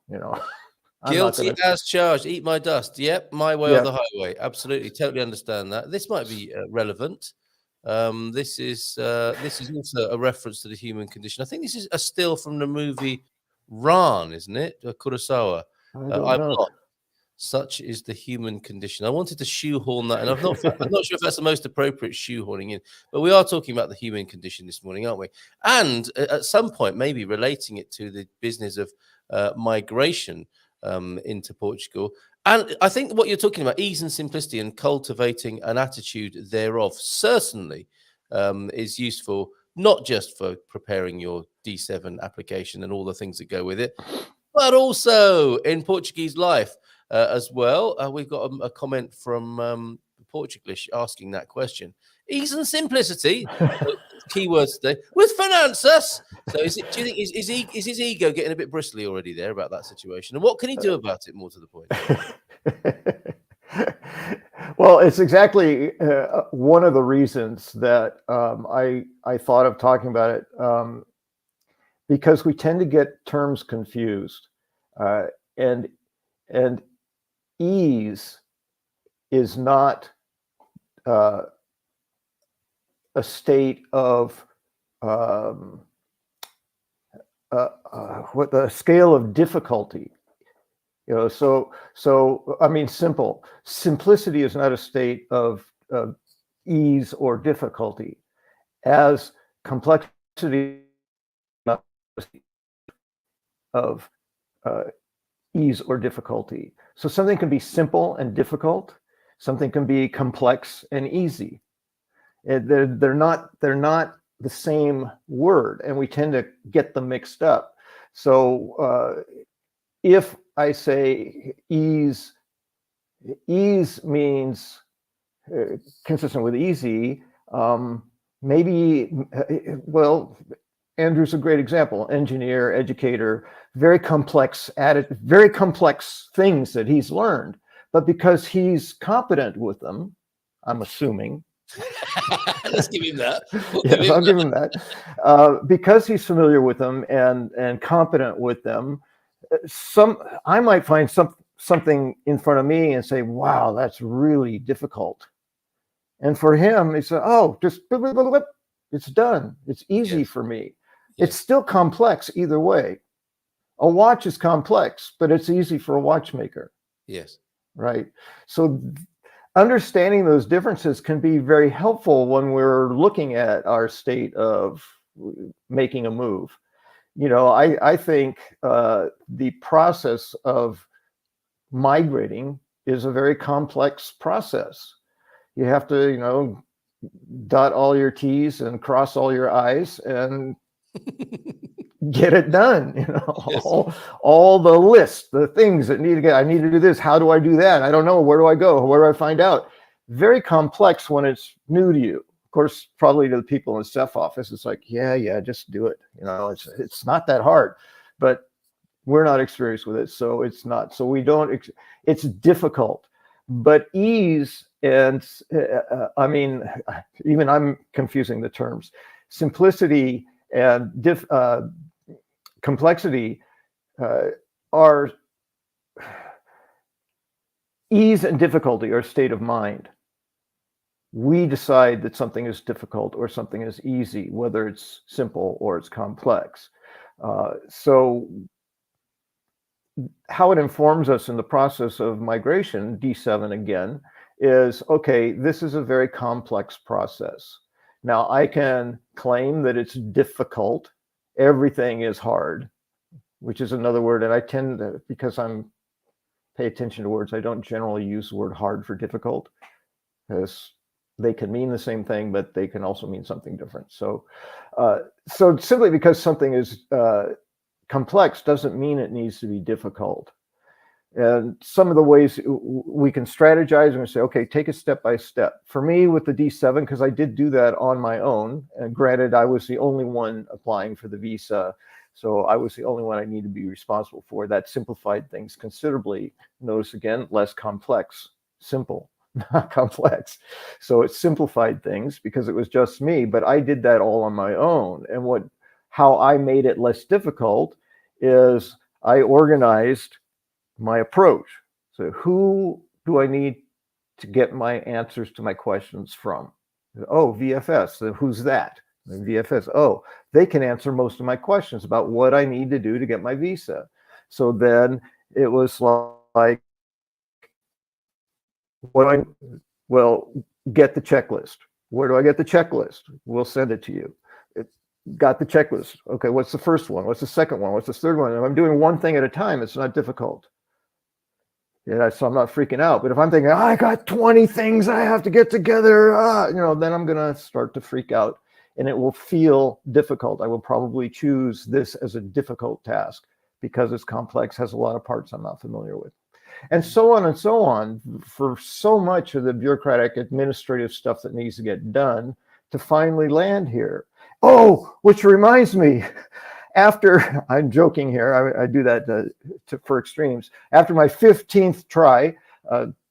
Guilty as charged. Eat my dust. Yep. My way or the highway. Absolutely. Totally understand that. This might be relevant. This is also a reference to the human condition. I think this is a still from the movie Ran, isn't it? Kurosawa. I don't know. Such is the human condition. I wanted to shoehorn that, and I'm not sure if that's the most appropriate shoehorning in, but we are talking about the human condition this morning, aren't we? And at some point, maybe relating it to the business of migration into Portugal. And I think what you're talking about, ease and simplicity and cultivating an attitude thereof, certainly is useful, not just for preparing your D7 application and all the things that go with it, but also in Portuguese life. As well, we've got a comment from Portuglish asking that question. Ease and simplicity, keywords today, with finances. So, do you think is his ego getting a bit bristly already there about that situation? And what can he do about it? More to the point. Well, it's exactly one of the reasons that I thought of talking about it, because we tend to get terms confused, and ease is not a state of what the scale of difficulty. So I mean, simplicity is not a state of ease or difficulty, as complexity of ease or difficulty. So something can be simple and difficult. Something can be complex and easy. They're not the same word, and we tend to get them mixed up. So if I say ease means consistent with easy, maybe, well, Andrew's a great example. Engineer, educator, very complex things that he's learned. But because he's competent with them, I'm assuming. Let's give him that. I'll give him that. Because he's familiar with them and competent with them, I might find something in front of me and say, wow, that's really difficult. And for him, he said, oh, just it's done. It's easy for me. It's still complex either way. A watch is complex, but it's easy for a watchmaker. Yes. Right. So understanding those differences can be very helpful when we're looking at our state of making a move. I think the process of migrating is a very complex process. You have to, dot all your T's and cross all your I's and get it done. Yes. all the lists, the things that need to get. I need to do this. How do I do that? I don't know. Where do I go? Where do I find out? Very complex when it's new to you. Of course, probably to the people in the staff office, it's like, yeah, just do it. You know, it's not that hard, but we're not experienced with it, so it's not. So we don't. It's difficult, but ease and I mean, even I'm confusing the terms. Simplicity and complexity are ease and difficulty are a state of mind. We decide that something is difficult or something is easy, whether it's simple or it's complex. So how it informs us in the process of migration, D7 again, is, okay, this is a very complex process. Now I can claim that it's difficult. Everything is hard, which is another word. And I tend to, because I'm pay attention to words, I don't generally use the word hard for difficult, because they can mean the same thing, but they can also mean something different. So, so simply because something is complex doesn't mean it needs to be difficult. And some of the ways we can strategize and say, okay, take it step by step. For me, with the D7, because I did do that on my own, and granted, I was the only one applying for the visa, so I was the only one I need to be responsible for. That simplified things considerably. Notice again, less complex, simple, not complex. So it simplified things because it was just me, but I did that all on my own. And how I made it less difficult is I organized my approach. So who do I need to get my answers to my questions from? Oh, VFS. So who's that? And VFS. Oh, they can answer most of my questions about what I need to do to get my visa. So then it was like, well, get the checklist. Where do I get the checklist? We'll send it to you. Got the checklist. Okay, what's the first one? What's the second one? What's the third one? If I'm doing one thing at a time, it's not difficult. Yeah, so I'm not freaking out. But if I'm thinking, I got 20 things I have to get together, then I'm going to start to freak out, and it will feel difficult. I will probably choose this as a difficult task because it's complex, has a lot of parts I'm not familiar with, and so on for so much of the bureaucratic administrative stuff that needs to get done to finally land here. Oh, which reminds me, after, I'm joking here, I do that for extremes. After my 15th try,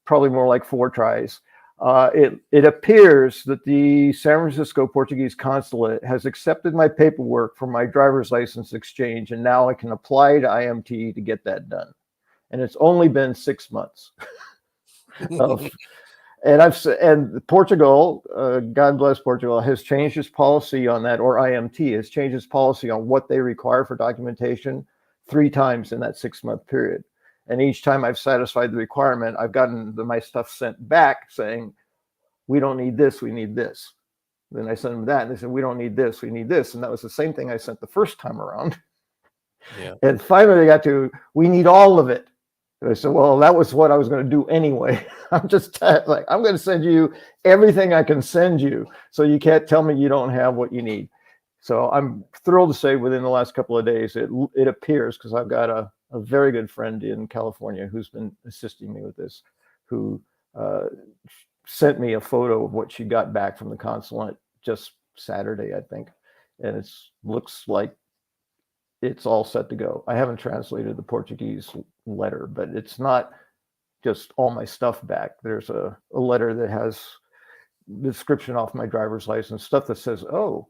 probably more like 4 tries, it appears that the San Francisco Portuguese consulate has accepted my paperwork for my driver's license exchange, and now I can apply to IMT to get that done. And it's only been 6 months. And Portugal, God bless Portugal, has changed its policy on that, or IMT has changed its policy on what they require for documentation 3 times in that 6-month period. And each time I've satisfied the requirement, I've gotten my stuff sent back saying, we don't need this, we need this. Then I sent them that, and they said, we don't need this, we need this. And that was the same thing I sent the first time around. Yeah. And finally they got to, we need all of it. I said, well, that was what I was going to do anyway. I'm just like, I'm going to send you everything I can send you, so you can't tell me you don't have what you need. So I'm thrilled to say within the last couple of days, it appears, because I've got a very good friend in California who's been assisting me with this, who sent me a photo of what she got back from the consulate just Saturday, I think. And it looks like it's all set to go. I haven't translated the Portuguese letter, but it's not just all my stuff back. There's a letter that has the description off my driver's license, stuff that says, oh,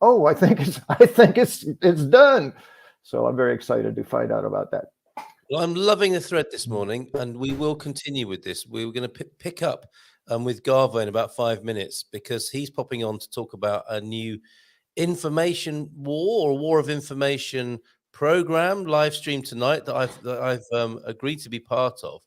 I think it's done. So I'm very excited to find out about that. Well, I'm loving the thread this morning, and we will continue with this. We're going to pick up with Garvo in about 5 minutes, because he's popping on to talk about a new information war, or war of information program live stream tonight that I've agreed to be part of,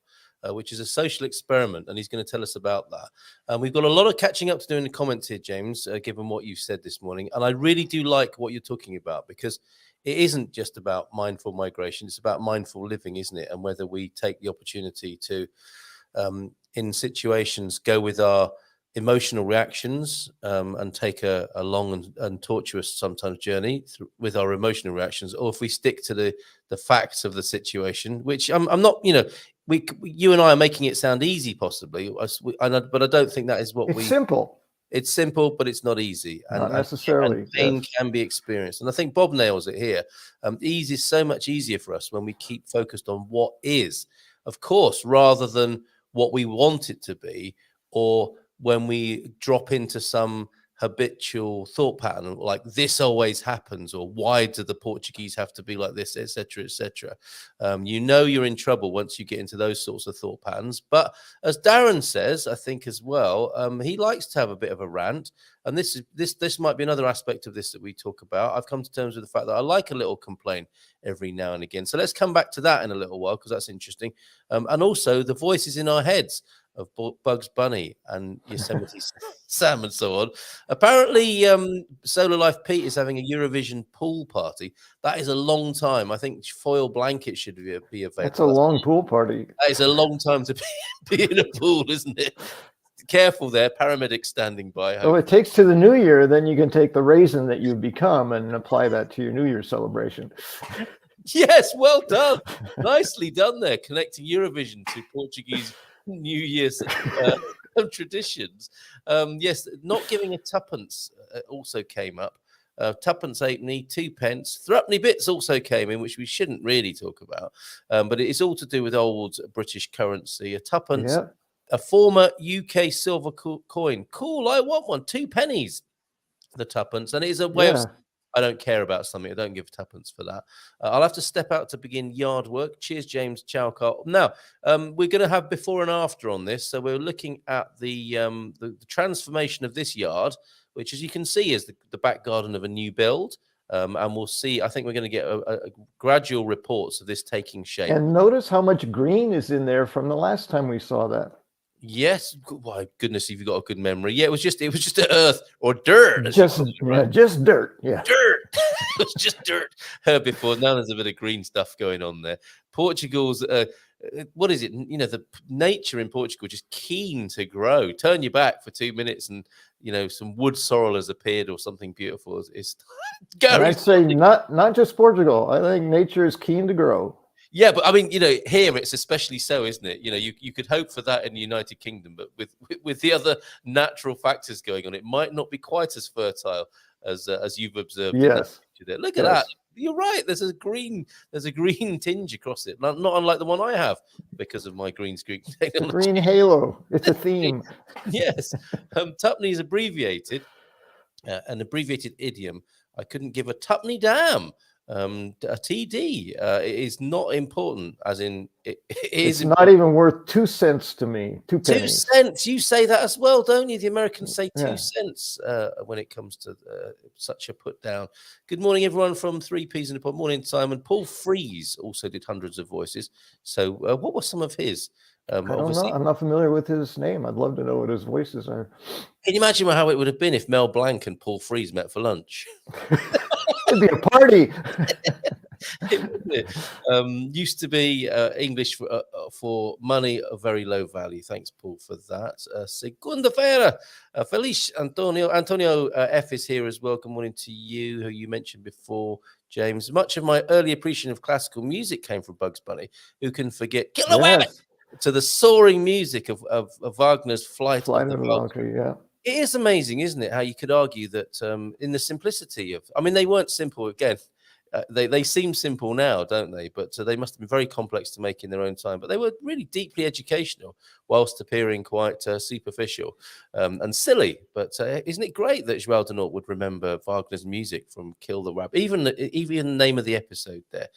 which is a social experiment, and he's going to tell us about that. We've got a lot of catching up to do in the comments here, James, given what you've said this morning, and I really do like what you're talking about, because it isn't just about mindful migration, it's about mindful living, isn't it? And whether we take the opportunity to in situations go with our emotional reactions and take a long and tortuous sometimes journey with our emotional reactions, or if we stick to the facts of the situation, which I'm not, you and I are making it sound easy, possibly, but I don't think that is what it's simple. It's simple, but it's not easy. Not necessarily. And pain Yes. can be experienced. And I think Bob nails it here. Ease is so much easier for us when we keep focused on what is, of course, rather than what we want it to be, or when we drop into some habitual thought pattern like this always happens, or why do the Portuguese have to be like this, etc., etc. You know you're in trouble once you get into those sorts of thought patterns. But as Darren says, I think as well, he likes to have a bit of a rant, and this might be another aspect of this that we talk about. I've come to terms with the fact that I like a little complaint every now and again, so let's come back to that in a little while, because that's interesting. And also the voices in our heads of Bugs Bunny and Yosemite Sam and so on. Apparently, Solar Life Pete is having a Eurovision pool party. That is a long time. I think foil blankets should be available. That's a long pool party. That is a long time to be in a pool, isn't it? Careful there, paramedics standing by. Well, it takes to the new year, then you can take the raisin that you've become and apply that to your New Year celebration. Yes, well done. Nicely done there, connecting Eurovision to Portuguese New Year's traditions. Yes, not giving a tuppence also came up. Tuppence halfpenny, 2 pence. Thruppenny bits also came in, which we shouldn't really talk about. But it is all to do with old British currency. A tuppence, a former UK silver coin. Cool, I want one. 2 pennies, the tuppence. And it is a way of... I don't care about something. I don't give tuppence for that. I'll have to step out to begin yard work. Cheers, James. Ciao, Carl. Now, we're going to have before and after on this. So we're looking at the transformation of this yard, which, as you can see, is the back garden of a new build. And we'll see. I think we're going to get a gradual reports of this taking shape. And notice how much green is in there from the last time we saw that. Yes, my goodness, if you've got a good memory. Yeah, it was just earth or dirt. Just dirt. Yeah, dirt. It was just dirt before. Now there's a bit of green stuff going on there. Portugal's, what is it? You know, the nature in Portugal just keen to grow. Turn your back for 2 minutes, and you know some wood sorrel has appeared or something beautiful. It's and I'd say not just Portugal. I think nature is keen to grow. Yeah, but I mean, you know, here it's especially so, isn't it? You know, you could hope for that in the United Kingdom, but with the other natural factors going on, it might not be quite as fertile as you've observed. Yes. There. Look at that. You're right. There's a green tinge across it, not unlike the one I have because of my green screen technology. The green halo. It's a theme. Yes. Tuppenny is abbreviated, an abbreviated idiom. I couldn't give a tuppenny damn. A TD is not important, as in it's not even worth 2 cents to me. 2 pennies. 2 cents. You say that as well, don't you? The Americans say 2 cents when it comes to such a put down. Good morning, everyone from 3 Ps in the Pod. Morning, Simon. Paul Freeze also did hundreds of voices. So what were some of his? I don't know. I'm not familiar with his name. I'd love to know what his voices are. Can you imagine how it would have been if Mel Blanc and Paul Freeze met for lunch? It'd be a party. Used to be English for money of very low value. Thanks, Paul, for that. Segunda-feira. Feliz Antonio. Antonio F is here as well. Good morning to you, who you mentioned before, James. Much of my early appreciation of classical music came from Bugs Bunny. Who can forget to the soaring music of Wagner's Flight of the Valkyrie. Yeah. It is amazing, isn't it, how you could argue that in the simplicity of... I mean, they weren't simple, again. They seem simple now, don't they? But they must have been very complex to make in their own time. But they were really deeply educational, whilst appearing quite superficial and silly. But isn't it great that João de Norte would remember Wagner's music from Kill the Rabbit? Even the name of the episode there.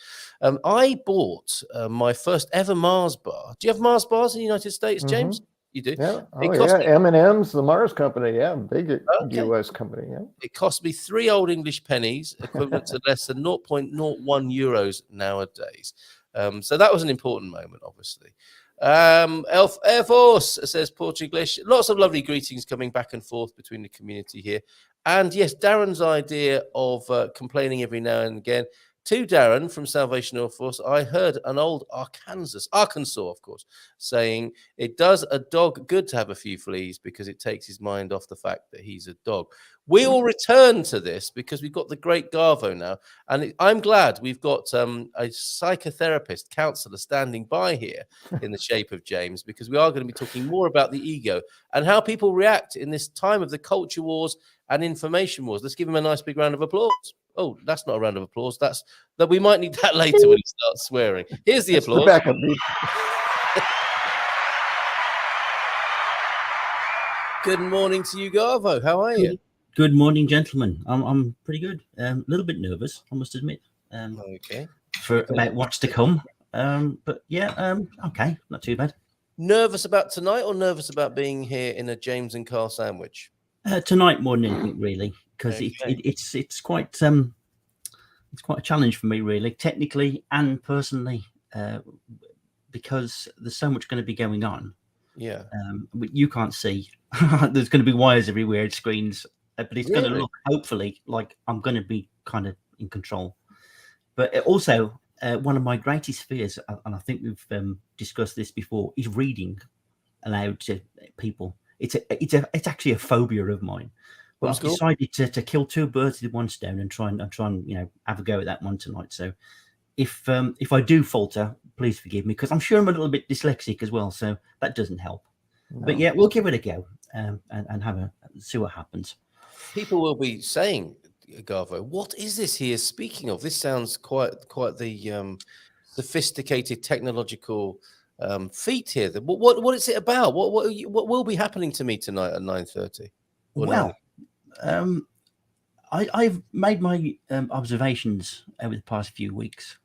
I bought my first ever Mars bar. Do you have Mars bars in the United States, James? You do? Yeah. M&M's, the Mars company. Yeah. Big US company. Yeah. It cost me 3 old English pennies, equivalent to less than 0.01 euros nowadays. So that was an important moment, obviously. Elf Air Force says Portuglish. Lots of lovely greetings coming back and forth between the community here. And yes, Darren's idea of complaining every now and again. To Darren from Salvation Army Force, I heard an old Arkansas, of course, saying it does a dog good to have a few fleas because it takes his mind off the fact that he's a dog. We will return to this because we've got the great Garvo now. And I'm glad we've got a psychotherapist, counselor standing by here in the shape of James, because we are going to be talking more about the ego and how people react in this time of the culture wars and information wars. Let's give him a nice big round of applause. Oh, that's not a round of applause. That we might need that later when he starts swearing. Here's the applause. Backup beat. Good morning to you, Garvo. How are you? Good morning, gentlemen. I'm pretty good. A little bit nervous, I must admit. Okay. For about what's to come. But yeah, okay, not too bad. Nervous about tonight, or nervous about being here in a James and Carl sandwich? Tonight more than anything, really, because Okay. it's quite a challenge for me, really, technically and personally, because there's so much going to be going on. Yeah. You can't see. There's going to be wires everywhere, screens, but it's going to look, hopefully, like I'm going to be kind of in control. But also, one of my greatest fears, and I think we've discussed this before, is reading aloud to people. It's actually a phobia of mine. But I've decided to kill two birds with one stone and try and have a go at that one tonight. So if I do falter, please forgive me, because I'm sure I'm a little bit dyslexic as well, so that doesn't help. No. But yeah, we'll give it a go and see what happens. People will be saying, Garvo, what is this he is speaking of? This sounds quite the sophisticated technological feat here. What is it about? What will be happening to me tonight at 9:30? Well, I've made my observations over the past few weeks,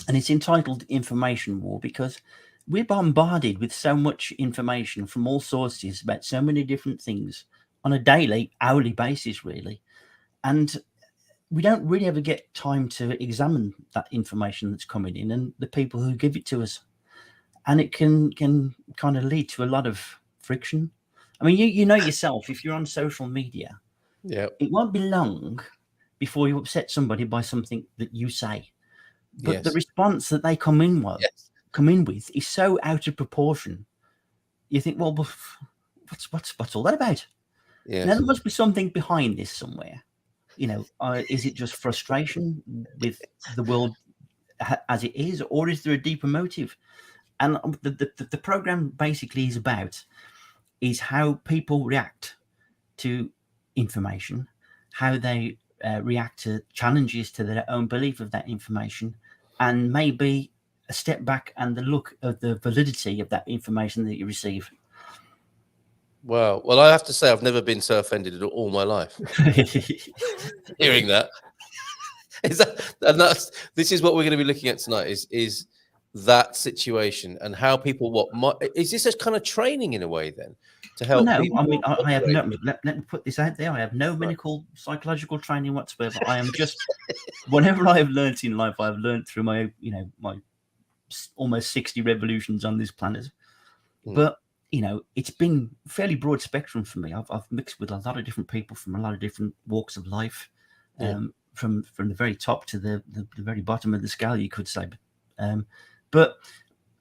and it's entitled Information War, because we're bombarded with so much information from all sources about so many different things on a daily, hourly basis, really. And we don't really ever get time to examine that information that's coming in and the people who give it to us. And it can kind of lead to a lot of friction. I mean, you know yourself, if you're on social media, it won't be long before you upset somebody by something that you say. But the response that they come in with is so out of proportion. You think, well, what's all that about? Now, there must be something behind this somewhere. Is it just frustration with the world as it is, or is there a deeper motive? And the program basically is how people react to information, how they react to challenges to their own belief of that information, and maybe a step back and the look of the validity of that information that you receive. Wow. Well, I have to say, I've never been so offended in all my life. Hearing that. This is what we're going to be looking at tonight, is that situation and how people, is this a kind of training in a way then to help? No, I mean, I have no, let me put this out there. I have no medical, psychological training whatsoever. I am just, whatever I have learned in life, I've learned through my almost 60 revolutions on this planet. But, it's been fairly broad spectrum for me. I've mixed with a lot of different people from a lot of different walks of life, from the very top to the very bottom of the scale, you could say. But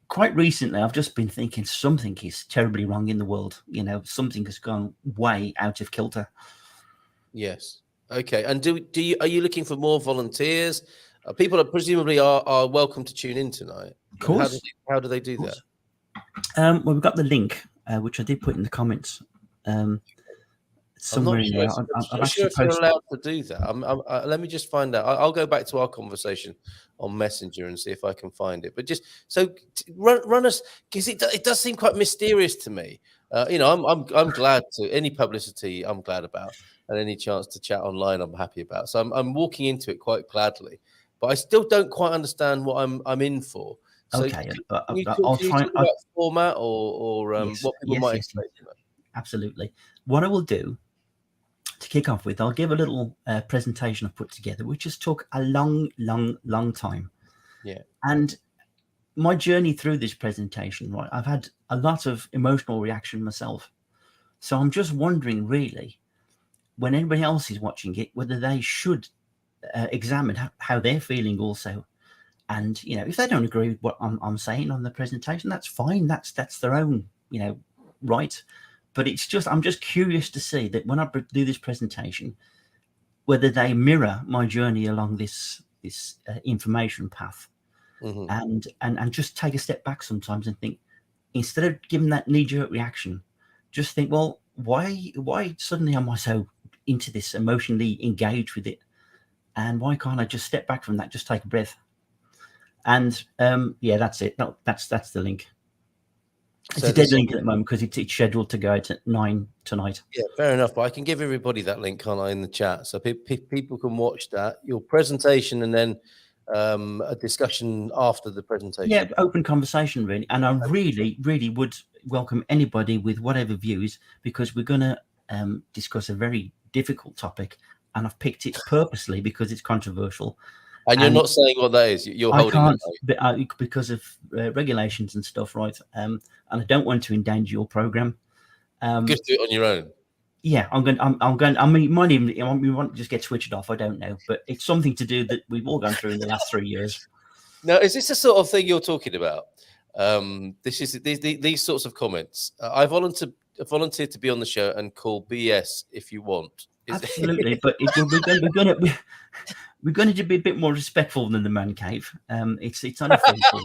quite recently, I've just been thinking something is terribly wrong in the world. Something has gone way out of kilter. Yes. Okay. And are you looking for more volunteers? People presumably are welcome to tune in tonight. Of course. How do they do that? Well, we've got the link, which I did put in the comments. Somewhere in there. I'm not sure if you're allowed to do that. Let me just find out. I'll go back to our conversation on Messenger and see if I can find it. But just so run us, because it does seem quite mysterious to me. I'm glad to any publicity. I'm glad about, and any chance to chat online, I'm happy about. So I'm walking into it quite gladly, but I still don't quite understand what I'm in for. So okay, I'll try about format or what people might expect. Absolutely. What I will do to kick off with, I'll give a little presentation I've put together, which has took a long time. Yeah. And my journey through this presentation, right, I've had a lot of emotional reaction myself. So I'm just wondering, really, when anybody else is watching it, whether they should examine how they're feeling also. And, you know, if they don't agree with what I'm saying on the presentation, that's fine. That's their own, you know, right. But it's just, I'm just curious to see that when I do this presentation, whether they mirror my journey along this information path, and just take a step back sometimes and think, instead of giving that knee-jerk reaction, just think, well, why suddenly am I so into this, emotionally engaged with it? And why can't I just step back from that, just take a breath? And yeah, that's it. No, that's the link. It's a dead link at the moment because it's scheduled to go out at 9 tonight. Yeah, fair enough. But I can give everybody that link, can't I, in the chat, so people can watch that, your presentation, and then a discussion after the presentation. Yeah, open conversation really. And I really would welcome anybody with whatever views, because we're going to discuss a very difficult topic, and I've picked it purposely because it's controversial. And you're not saying what that is. You're holding it because of regulations and stuff, right? And I don't want to endanger your program. Just do it on your own. Yeah, I'm going. I mean, we might just get switched off. I don't know, but it's something to do that we've all gone through in the last 3 years. Now, is this the sort of thing you're talking about? This is these sorts of comments. I volunteered to be on the show and call BS if you want. Absolutely, but we're going to be a bit more respectful than the man cave. It's unofficial.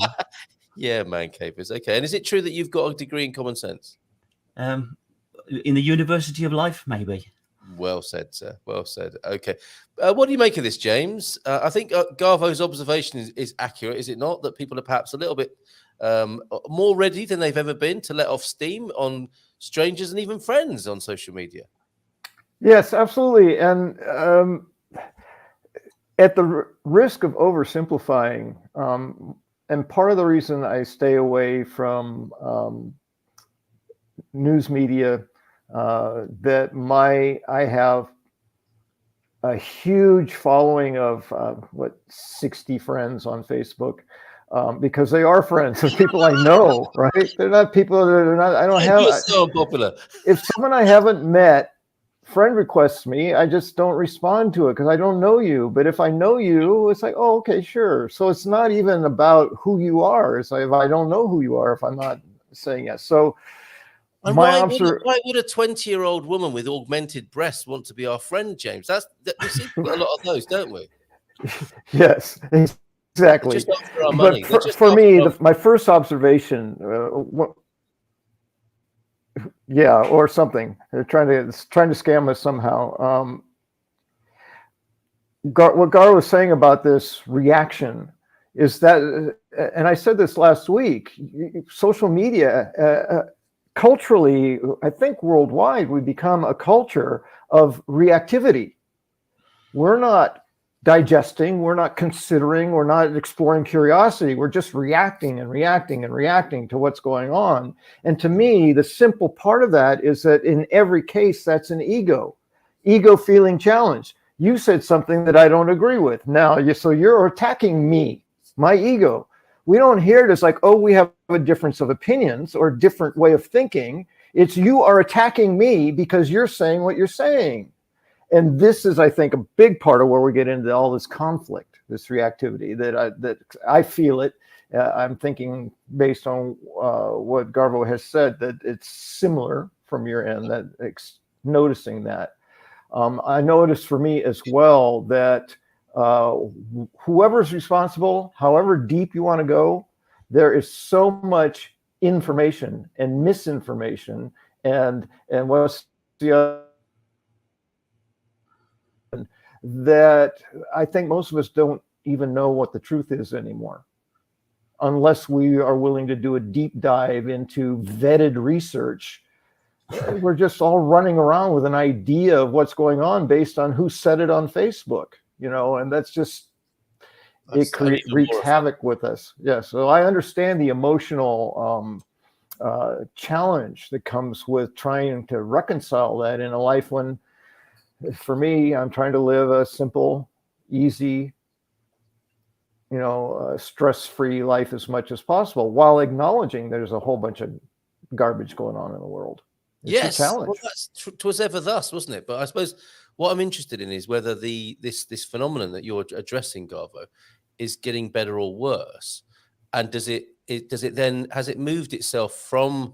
Yeah, man cave is okay. And is it true that you've got a degree in common sense? In the University of Life, maybe. Well said, sir. Well said. Okay. What do you make of this, James? I think Garvo's observation is accurate, is it not? That people are perhaps a little bit more ready than they've ever been to let off steam on strangers and even friends on social media. Yes, absolutely. And at the risk of oversimplifying, and part of the reason I stay away from news media, that I have a huge following of 60 friends on Facebook, because they are friends of people I know, right? They're not people that are not. I don't have. You're so popular. If someone I haven't met friend requests me, I just don't respond to it because I don't know you. But if I know you, it's like, oh, okay, sure. So it's not even about who you are. It's like, if I don't know who you are, if I'm not saying yes. So and why would a 20-year-old woman with augmented breasts want to be our friend, James? We see a lot of those, don't we? Yes, exactly. Just after our money. But for me, my first observation, yeah, or something. They're trying to scam us somehow. What Gar was saying about this reaction is that, and I said this last week, social media, culturally, I think worldwide, we become a culture of reactivity. We're not digesting, we're not considering, we're not exploring curiosity. We're just reacting and reacting and reacting to what's going on. And to me, the simple part of that is that in every case, that's an ego feeling challenged. You said something that I don't agree with. Now, so you're attacking me, my ego. We don't hear it as like, oh, we have a difference of opinions or different way of thinking. It's you are attacking me because you're saying what you're saying. And this is, I think, a big part of where we get into all this conflict, this reactivity, that I feel it. I'm thinking based on what Garvo has said, that it's similar from your end, that noticing that. I noticed for me as well that whoever's responsible, however deep you want to go, there is so much information and misinformation and what's the other, that I think most of us don't even know what the truth is anymore, unless we are willing to do a deep dive into vetted research. We're just all running around with an idea of what's going on based on who said it on Facebook, and that's just, it wreaks havoc with us. Yeah, so I understand the emotional challenge that comes with trying to reconcile that in a life when, for me, I'm trying to live a simple, easy, stress-free life as much as possible while acknowledging there's a whole bunch of garbage going on in the world. It's a Yes, challenge. well, that's 'twas ever thus, wasn't it? But I suppose what I'm interested in is whether this phenomenon that you're addressing, Garvo, is getting better or worse, and does it then has it moved itself from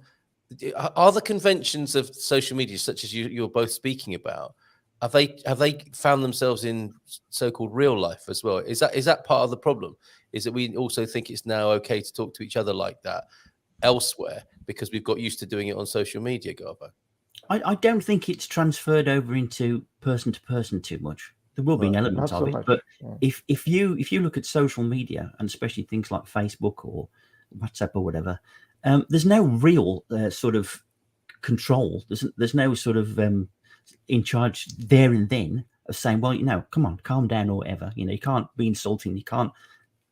are the conventions of social media such as you're both speaking about? Have they found themselves in so-called real life as well? Is that part of the problem? Is that we also think it's now okay to talk to each other like that elsewhere because we've got used to doing it on social media, Garbo? I don't think it's transferred over into person to person too much. There will be an element of it, but if you look at social media, and especially things like Facebook or WhatsApp or whatever, there's no real sort of control. There's no sort of in charge there and then of saying, well, come on, calm down or whatever. You can't be insulting. You can't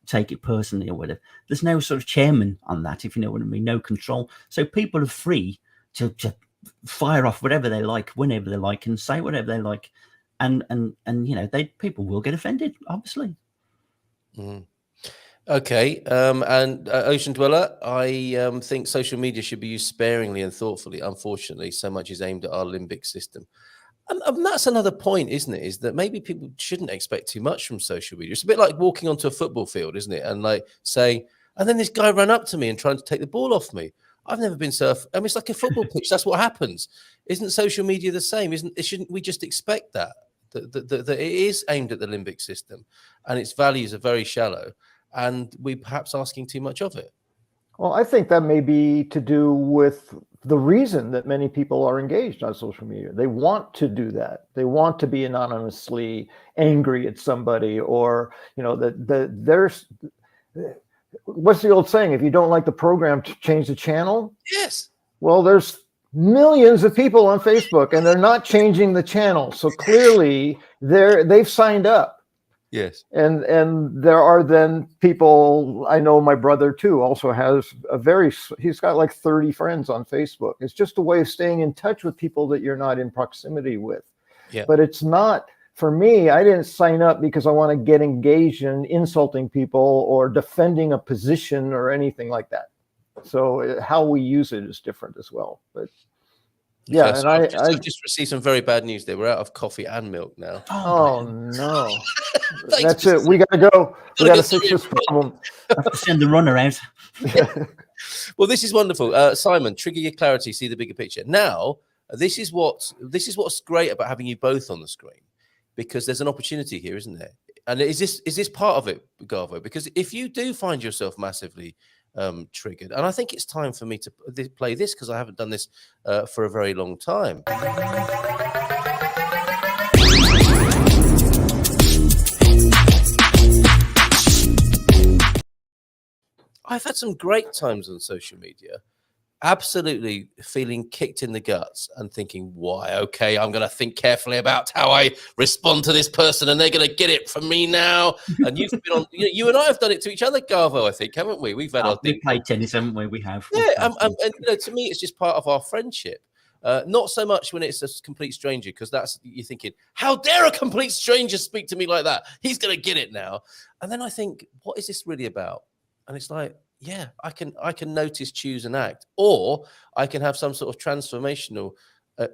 take it personally or whatever. There's no sort of chairman on that, if you know what I mean. No control. So people are free to fire off whatever they like, whenever they like, and say whatever they like, and people will get offended, obviously. Okay, and Ocean Dweller, I think social media should be used sparingly and thoughtfully. Unfortunately, so much is aimed at our limbic system. And that's another point, isn't it? Is that maybe people shouldn't expect too much from social media. It's a bit like walking onto a football field, isn't it? And like saying, and then this guy ran up to me and trying to take the ball off me. I've never been it's like a football pitch. That's what happens. Isn't social media the same? Shouldn't we just expect that it is aimed at the limbic system and its values are very shallow and we're perhaps asking too much of it? Well, I think that may be to do with the reason that many people are engaged on social media. They want to do that. They want to be anonymously angry at somebody, or there's what's the old saying? If you don't like the program, change the channel. Yes. Well, there's millions of people on Facebook, and they're not changing the channel. So clearly, they've signed up. Yes. And there are then people, I know my brother too also has he's got like 30 friends on Facebook. It's just a way of staying in touch with people that you're not in proximity with. Yeah. But it's not, for me, I didn't sign up because I want to get engaged in insulting people or defending a position or anything like that. So how we use it is different as well. But yeah, okay, and so I've just received some very bad news there. We're out of coffee and milk now. Oh no. That's it. We got to go. We got to fix this problem. I have to send the runner out. Well, this is wonderful. Simon, trigger your clarity, see the bigger picture. Now, this is what's great about having you both on the screen, because there's an opportunity here, isn't there? And is this part of it, Garvo? Because if you do find yourself massively triggered, and I think it's time for me to play this because I haven't done this for a very long time. I've had some great times on social media, absolutely feeling kicked in the guts and thinking, why? Okay, I'm going to think carefully about how I respond to this person and they're going to get it from me now. And you've been on, you and I have done it to each other, Garvo, I think, haven't we? We've had our we played tennis, haven't we? We have. Yeah, and to me, it's just part of our friendship. Not so much when it's a complete stranger, because you're thinking, how dare a complete stranger speak to me like that? He's going to get it now. And then I think, what is this really about? And it's like, yeah, I can notice, choose, and act, or I can have some sort of transformational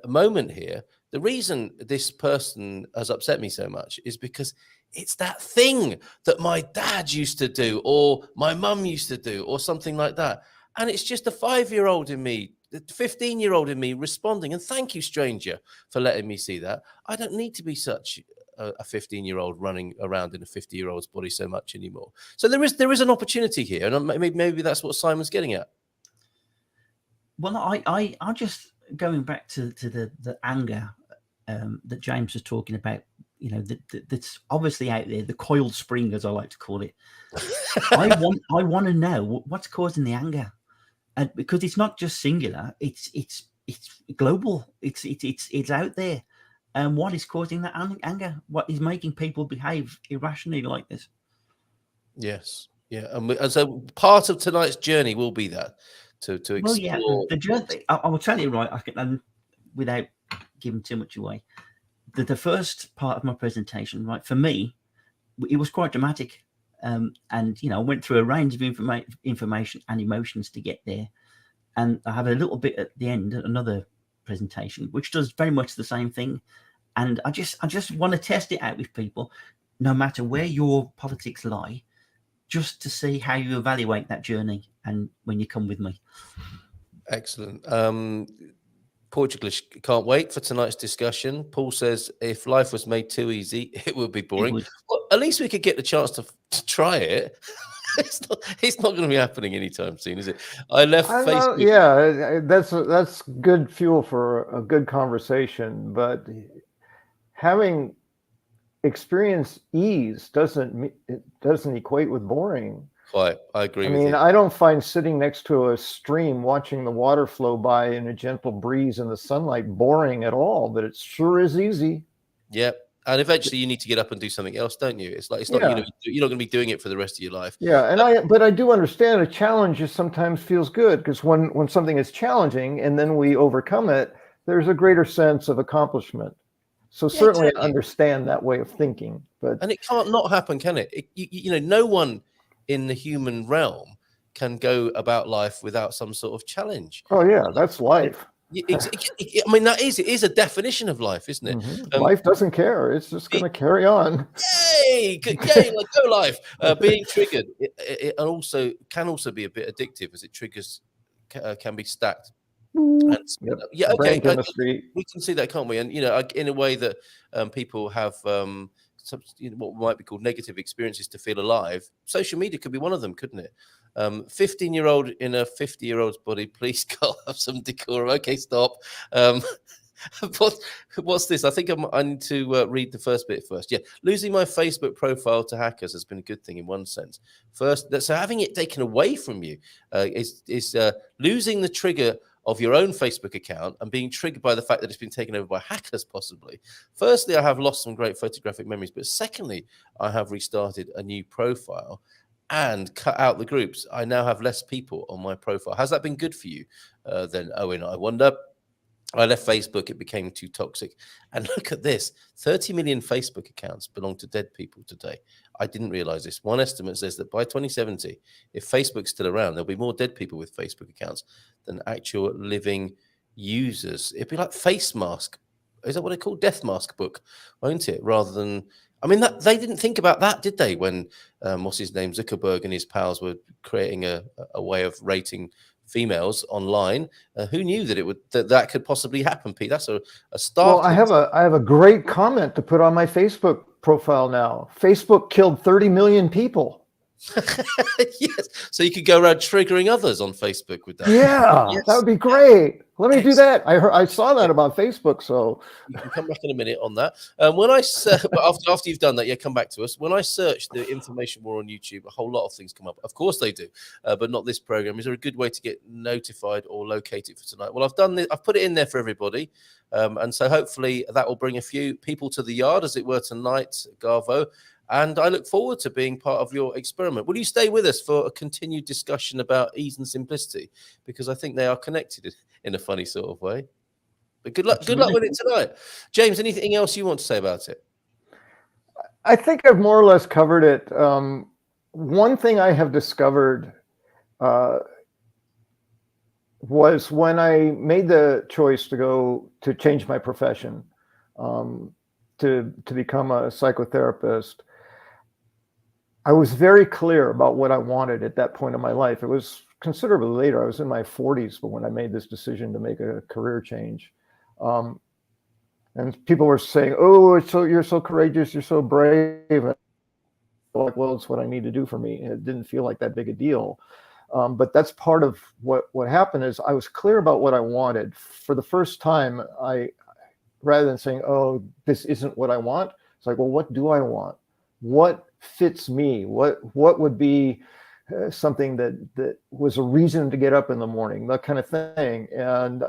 moment here. The reason this person has upset me so much is because it's that thing that my dad used to do, or my mum used to do, or something like that. And it's just a 5-year-old in me, the 15-year-old in me responding. And thank you, stranger, for letting me see that. I don't need to be such a 15-year-old running around in a 50-year-old's body so much anymore. So there is an opportunity here, and maybe that's what Simon's getting at. Well, I just going back to the anger that James was talking about. That's obviously out there, the coiled spring, as I like to call it. I want to know what's causing the anger, and because it's not just singular, it's global. It's out there. And what is causing that anger? What is making people behave irrationally like this? Yes, yeah, and so part of tonight's journey will be that to explore. Well, yeah, the journey. I will tell you right, and without giving too much away, the first part of my presentation, right, for me, it was quite dramatic, and I went through a range of information and emotions to get there, and I have a little bit at the end, another presentation, which does very much the same thing. And I just want to test it out with people, no matter where your politics lie, just to see how you evaluate that journey and when you come with me. Excellent. Portuguese can't wait for tonight's discussion. Paul says if life was made too easy, it would be boring. Well, at least we could get the chance to try it. It's not going to be happening anytime soon, is it? I left Facebook. Yeah, that's good fuel for a good conversation, but having experienced ease doesn't equate with boring. Quite, I agree. I mean, I don't find sitting next to a stream watching the water flow by in a gentle breeze in the sunlight boring at all, but it sure is easy. Yeah. And eventually you need to get up and do something else, don't you? It's not you're not going to be doing it for the rest of your life. Yeah, and but I do understand a challenge sometimes feels good, because when something is challenging and then we overcome it, there's a greater sense of accomplishment. So certainly I understand that way of thinking, and it can't not happen, can it? No one in the human realm can go about life without some sort of challenge. Oh yeah, that's life. I mean, it is a definition of life, isn't it? Mm-hmm. Life doesn't care; it's just going to carry on. Yay! Like go life. Being triggered, it also can be a bit addictive, as it triggers can be stacked. And, yeah, okay. We can see that, can't we? And in a way that people have what might be called negative experiences to feel alive. Social media could be one of them, couldn't it? 15-year-old in a 50-year-old's body. Please, God, have some decorum. Okay, stop. What's this? I think I need to read the first bit first. Yeah, losing my Facebook profile to hackers has been a good thing in one sense. First, so having it taken away from you is losing the trigger of your own Facebook account and being triggered by the fact that it's been taken over by hackers, possibly. Firstly, I have lost some great photographic memories, but secondly, I have restarted a new profile and cut out the groups. I now have less people on my profile. Has that been good for you then, Owen? I wonder. I left Facebook, it became too toxic. And look at this, 30 million Facebook accounts belong to dead people today. I didn't realize this. One estimate says that by 2070, if Facebook's still around, there'll be more dead people with Facebook accounts than actual living users. It'd be like face mask. Is that what they call death mask book, won't it? Rather than, I mean, that they didn't think about that, did they? When what's his name, Zuckerberg and his pals were creating a way of rating females online. Who knew that that could possibly happen, Pete? That's a start. Well, I have a great comment to put on my Facebook profile now. Facebook killed 30 million people. Yes, so you could go around triggering others on Facebook with that. Yeah, yes. That would be great. Let me do that. I saw that about Facebook, so you can come back in a minute on that. When after you've done that, yeah, come back to us. When I search the information war on YouTube, a whole lot of things come up. Of course they do, but not this program. Is there a good way to get notified or locate it for tonight? Well, I've done this. I've put it in there for everybody, and so hopefully that will bring a few people to the yard, as it were, tonight, Garvo. And I look forward to being part of your experiment. Will you stay with us for a continued discussion about ease and simplicity? Because I think they are connected in a funny sort of way. But good luck. Absolutely. Good luck with it tonight. James, anything else you want to say about it? I think I've more or less covered it. One thing I have discovered was when I made the choice to change my profession, to become a psychotherapist. I was very clear about what I wanted at that point in my life. It was considerably later. I was in my 40s, but when I made this decision to make a career change, and people were saying, "Oh, you're so courageous, you're so brave." And like, well, it's what I need to do for me. And it didn't feel like that big a deal. But that's part of what happened. Is I was clear about what I wanted. For the first time, rather than saying, "Oh, this isn't what I want," it's like, well, what do I want? What fits me? What would be something that was a reason to get up in the morning, that kind of thing. And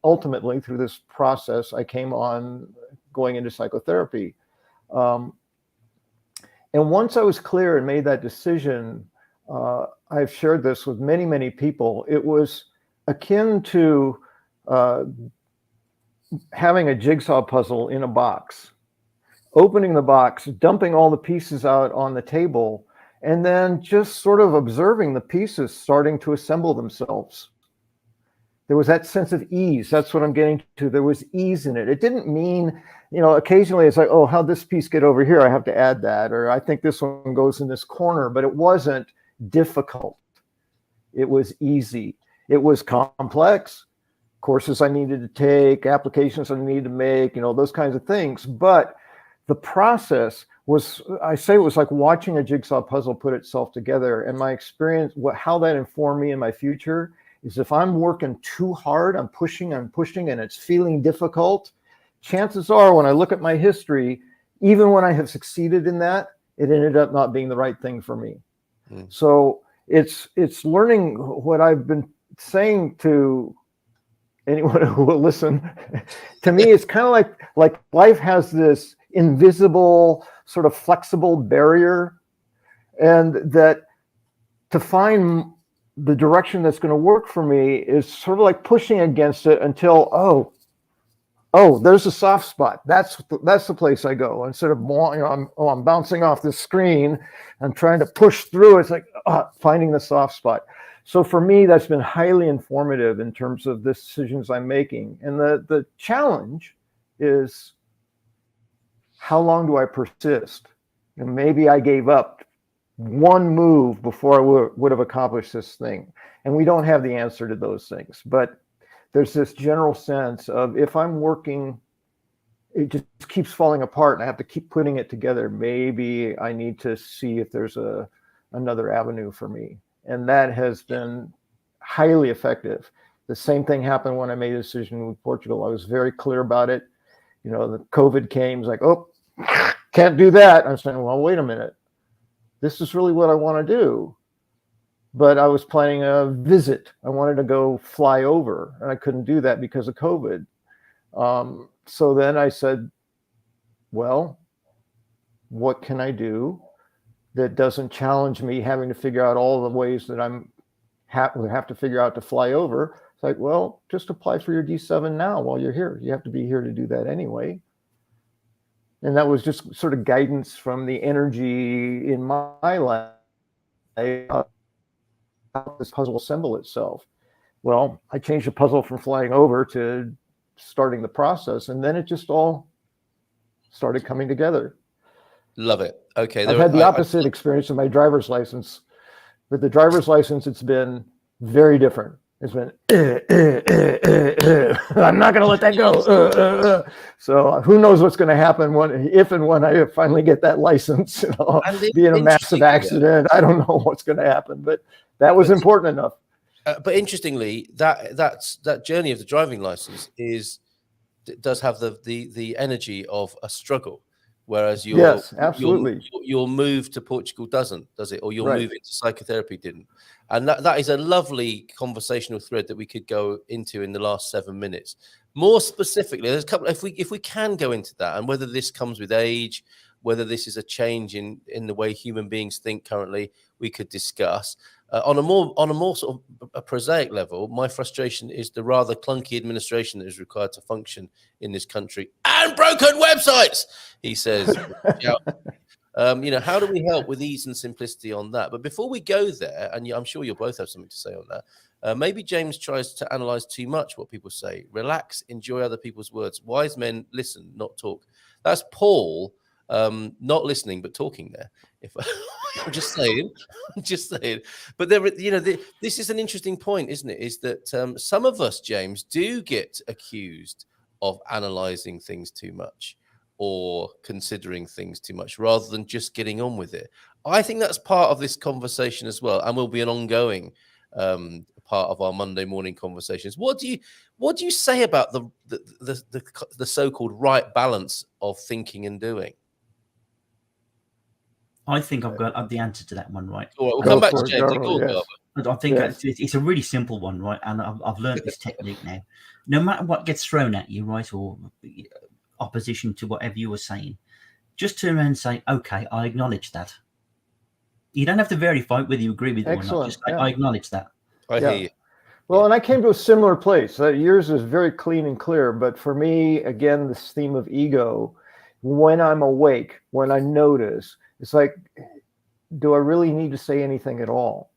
ultimately, through this process, I came on going into psychotherapy. And once I was clear and made that decision, I've shared this with many, many people. It was akin to having a jigsaw puzzle in a box, opening the box, dumping all the pieces out on the table, and then just sort of observing the pieces starting to assemble themselves. There was that sense of ease. That's what I'm getting to. There was ease in it. It didn't mean, occasionally it's like, oh, how'd this piece get over here? I have to add that. Or I think this one goes in this corner, but it wasn't difficult. It was easy. It was complex. Courses I needed to take, applications I needed to make, those kinds of things. But the process was, I say it was like watching a jigsaw puzzle put itself together. And my experience, how that informed me in my future is if I'm working too hard, I'm pushing, and it's feeling difficult, chances are when I look at my history, even when I have succeeded in that, it ended up not being the right thing for me. So it's learning what I've been saying to anyone who will listen. To me, it's kind of like life has this invisible sort of flexible barrier, and that to find the direction that's going to work for me is sort of like pushing against it until, oh, there's a soft spot. That's the place I go. Instead of, I'm bouncing off the screen and trying to push through. It's like finding the soft spot. So for me, that's been highly informative in terms of the decisions I'm making. And the challenge is, how long do I persist? And maybe I gave up one move before I would have accomplished this thing. And we don't have the answer to those things. But there's this general sense of, if I'm working, it just keeps falling apart and I have to keep putting it together. Maybe I need to see if there's another avenue for me. And that has been highly effective. The same thing happened when I made a decision with Portugal. I was very clear about it. The COVID came, it's like, oh, can't do that. I'm saying, well, wait a minute. This is really what I want to do. But I was planning a visit. I wanted to go fly over, and I couldn't do that because of COVID. So then I said, well, what can I do that doesn't challenge me having to figure out all the ways that I'm have to figure out to fly over? It's like, well, just apply for your D7 now while you're here. You have to be here to do that anyway. And that was just sort of guidance from the energy in my life, how this puzzle assemble itself. Well, I changed the puzzle from flying over to starting the process, and then it just all started coming together. Love it. Okay. I've had the opposite experience with my driver's license. With the driver's license, it's been very different. It's been, I'm not going to let that go. So who knows what's going to happen if and when I finally get that license, be in a massive accident. I don't know what's going to happen, but that was important enough. But interestingly, that journey of the driving license does have the energy of a struggle. Whereas your move to Portugal does it? Or your move into psychotherapy didn't. And that is a lovely conversational thread that we could go into in the last 7 minutes. More specifically, there's a couple. If we can go into that, and whether this comes with age, whether this is a change in the way human beings think currently, we could discuss. On a more sort of a prosaic level, my frustration is the rather clunky administration that is required to function in this country, and broken websites, he says. How do we help with ease and simplicity on that? But before we go there, and I'm sure you'll both have something to say on that, maybe James tries to analyze too much what people say. Relax, enjoy other people's words. Wise men listen, not talk. That's Paul, not listening but talking there. I'm just saying. But this is an interesting point, isn't it? Is that some of us, James, do get accused of analyzing things too much or considering things too much rather than just getting on with it. I think that's part of this conversation as well, and will be an ongoing part of our Monday morning conversations. What do you say about the so-called right balance of thinking and doing? I think I've got the answer to that one, right? All right, we'll come back to James. I think it's a really simple one, right? And I've learned this technique now. No matter what gets thrown at you, right, or opposition to whatever you were saying, just turn around and say, okay, I acknowledge that. You don't have to verify whether you agree with it or not. Just say, I acknowledge that. I hear you. Well, and I came to a similar place. Yours is very clean and clear, but for me, again, this theme of ego, when I'm awake, when I notice, it's like, do I really need to say anything at all?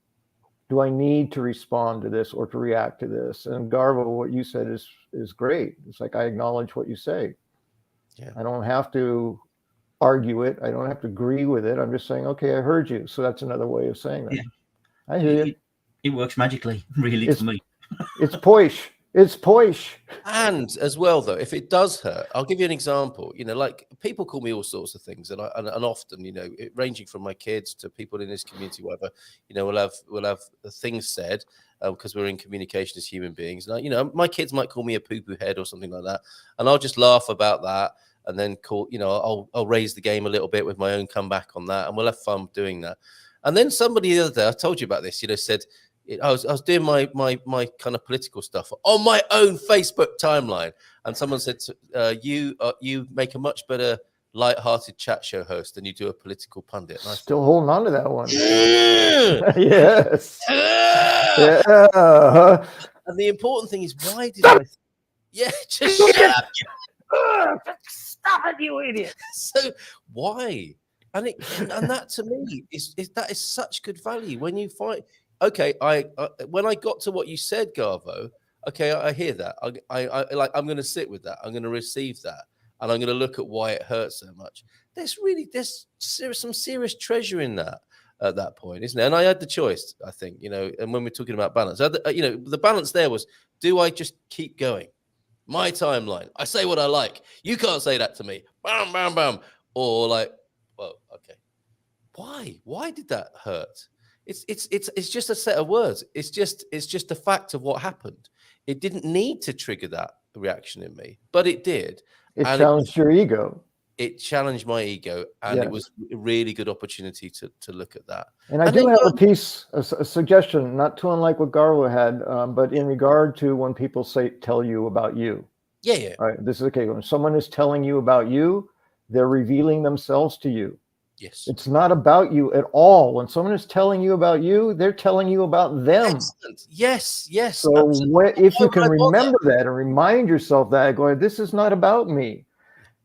do I need to respond to this or to react to this? And Garbo, what you said is great. It's like, I acknowledge what you say. Yeah. I don't have to argue it. I don't have to agree with it. I'm just saying, okay, I heard you. So that's another way of saying that. Yeah. I hear you. It works magically, really, for me. It's poish. It's poish. And as well, though, if it does hurt, I'll give you an example. Like people call me all sorts of things, and often, ranging from my kids to people in this community, whatever, we'll have things said because we're in communication as human beings. And my kids might call me a poo-poo head or something like that, and I'll just laugh about that, and then I'll raise the game a little bit with my own comeback on that, and we'll have fun doing that. And then somebody the other day, I told you about this, said. I was doing my kind of political stuff on my own Facebook timeline, and someone said, "You make a much better light-hearted chat show host than you do a political pundit." And I Still holding on to that one. yes. Yeah. And the important thing is, why did I? Yeah, just shut up. Stop it, you idiot. So why? And that to me is such good value when you find. Okay, when I got to what you said, Garvo, okay, I hear that. I'm going to sit with that. I'm going to receive that, and I'm going to look at why it hurts so much. There's some serious treasure in that at that point, isn't there? And I had the choice, I think, and when we're talking about balance, the balance there was, do I just keep going? My timeline. I say what I like. You can't say that to me. Bam, bam, bam. Or like, well, okay. Why did that hurt? It's just a set of words. It's just a fact of what happened. It didn't need to trigger that reaction in me, but it did. It challenged your ego. It challenged my ego, and it was a really good opportunity to look at that. And I do have a suggestion, not too unlike what Garlo had, but in regard to when people tell you about you. Yeah. All right, this is okay. When someone is telling you about you, they're revealing themselves to you. Yes. It's not about you at all. When someone is telling you about you, they're telling you about them. Excellent. Yes. So if you can remember that and remind yourself that, going, this is not about me.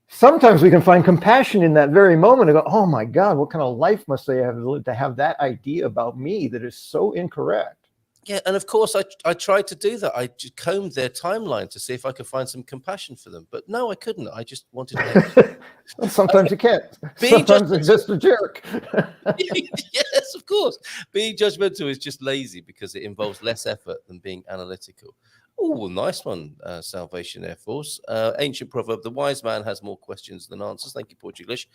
Sometimes we can find compassion in that very moment and go, oh my God, what kind of life must they have lived to have that idea about me that is so incorrect? Yeah, and of course, I tried to do that. I just combed their timeline to see if I could find some compassion for them. But no, I couldn't. I just wanted to... Well, sometimes you can't. Sometimes they're just a jerk. Yes, of course. Being judgmental is just lazy because it involves less effort than being analytical. Oh, nice one, Salvation Air Force. Ancient proverb, the wise man has more questions than answers. Thank you, Portuglish.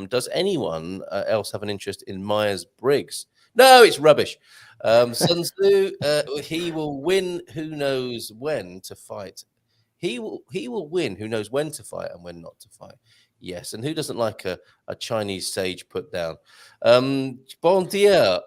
Does anyone else have an interest in Myers-Briggs? No, it's rubbish. Sun Tzu, he will win who knows when to fight. He will win who knows when to fight and when not to fight. Yes, and who doesn't like a Chinese sage put down? Bon dia,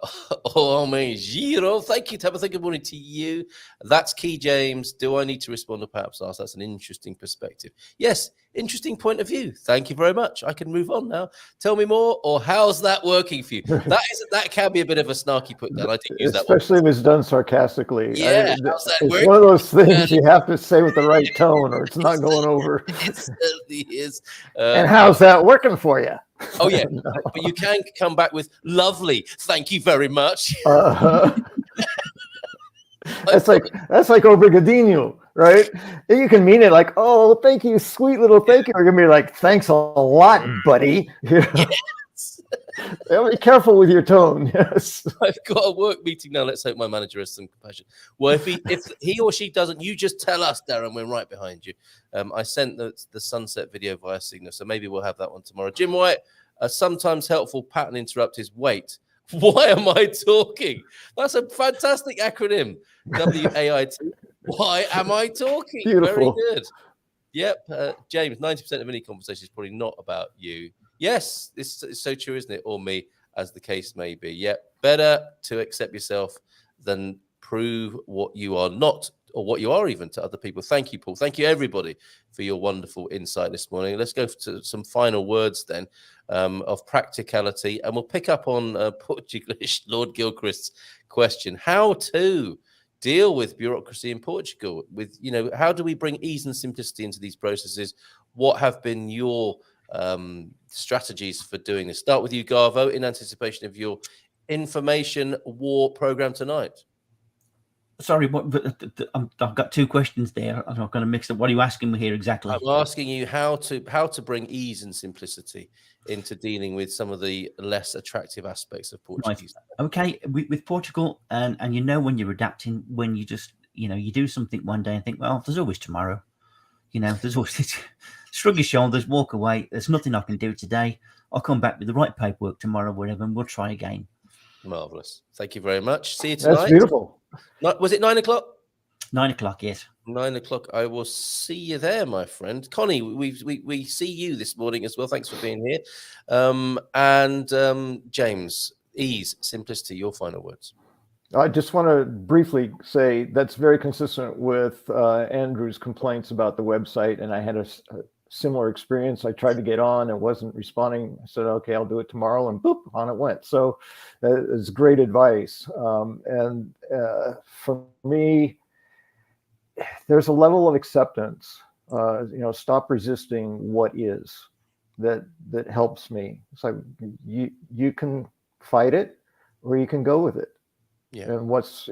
oh my giro. Thank you, Tabitha. Good morning to you. That's Key James. Do I need to respond to perhaps ask? That's an interesting perspective. Yes, interesting point of view. Thank you very much. I can move on now. Tell me more, or how's that working for you? That can be a bit of a snarky put down. I did use that, especially if it's done sarcastically. Yeah, how's that it's one of those things you have to say with the right tone, or it's not going over. It certainly is. And how's that working for you? Oh yeah, no. But you can come back with lovely. Thank you very much. That's like obrigadinho, right? You can mean it like, oh, thank you, sweet little thank you. Or you're gonna be like, thanks a lot, buddy. Yes. Be careful with your tone. Yes. I've got a work meeting now. Let's hope my manager has some compassion. Well, if he or she doesn't, you just tell us, Darren. We're right behind you. I sent the sunset video via Signal, so maybe we'll have that one tomorrow. Jim White, a sometimes helpful pattern interrupt is wait. Why am I talking? That's a fantastic acronym. WAIT. Why am I talking? Beautiful. Very good. Yep. James, 90% of any conversation is probably not about you. Yes, it's so true, isn't it? Or me, as the case may be. Yep. Better to accept yourself than prove what you are not, or what you are even, to other people. Thank you, Paul. Thank you, everybody, for your wonderful insight this morning. Let's go to some final words then of practicality, and we'll pick up on Portuguese Lord Gilchrist's question: how to deal with bureaucracy in Portugal? With how do we bring ease and simplicity into these processes? What have been your strategies for doing this? Start with you, Garvo, in anticipation of your information war program tonight? Sorry, I've got two questions there. I'm not going to mix up. What are you asking me here exactly? I'm asking you how to bring ease and simplicity into dealing with some of the less attractive aspects of Portuguese. Right. Okay, with Portugal, and when you're adapting, when you just you do something one day and think, well, there's always tomorrow. There's always shrug your shoulders, walk away. There's nothing I can do today. I'll come back with the right paperwork tomorrow, whatever, and we'll try again. Marvelous. Thank you very much. See you tonight. That's beautiful. Was it 9 o'clock? 9 o'clock, yes. 9 o'clock. I will see you there, my friend. Connie, we see you this morning as well. Thanks for being here. James, ease, simplicity, your final words. I just want to briefly say that's very consistent with Andrew's complaints about the website, and I had a similar experience. I tried to get on and wasn't responding. I said, okay, I'll do it tomorrow, and boop, on it went. So it's great advice. For me, there's a level of acceptance, stop resisting what is, that helps me. It's like you can fight it or you can go with it. Yeah. And what's,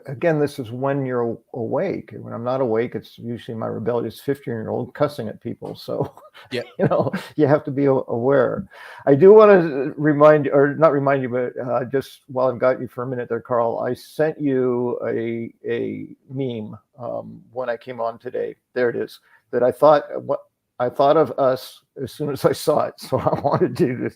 again, this is when you're awake. When I'm not awake, it's usually my rebellious 15-year-old cussing at people. So, yeah, you have to be aware. I do want to not remind you, but just while I've got you for a minute there, Carl, I sent you a meme when I came on today. There it is. That I thought of us as soon as I saw it. So I wanted to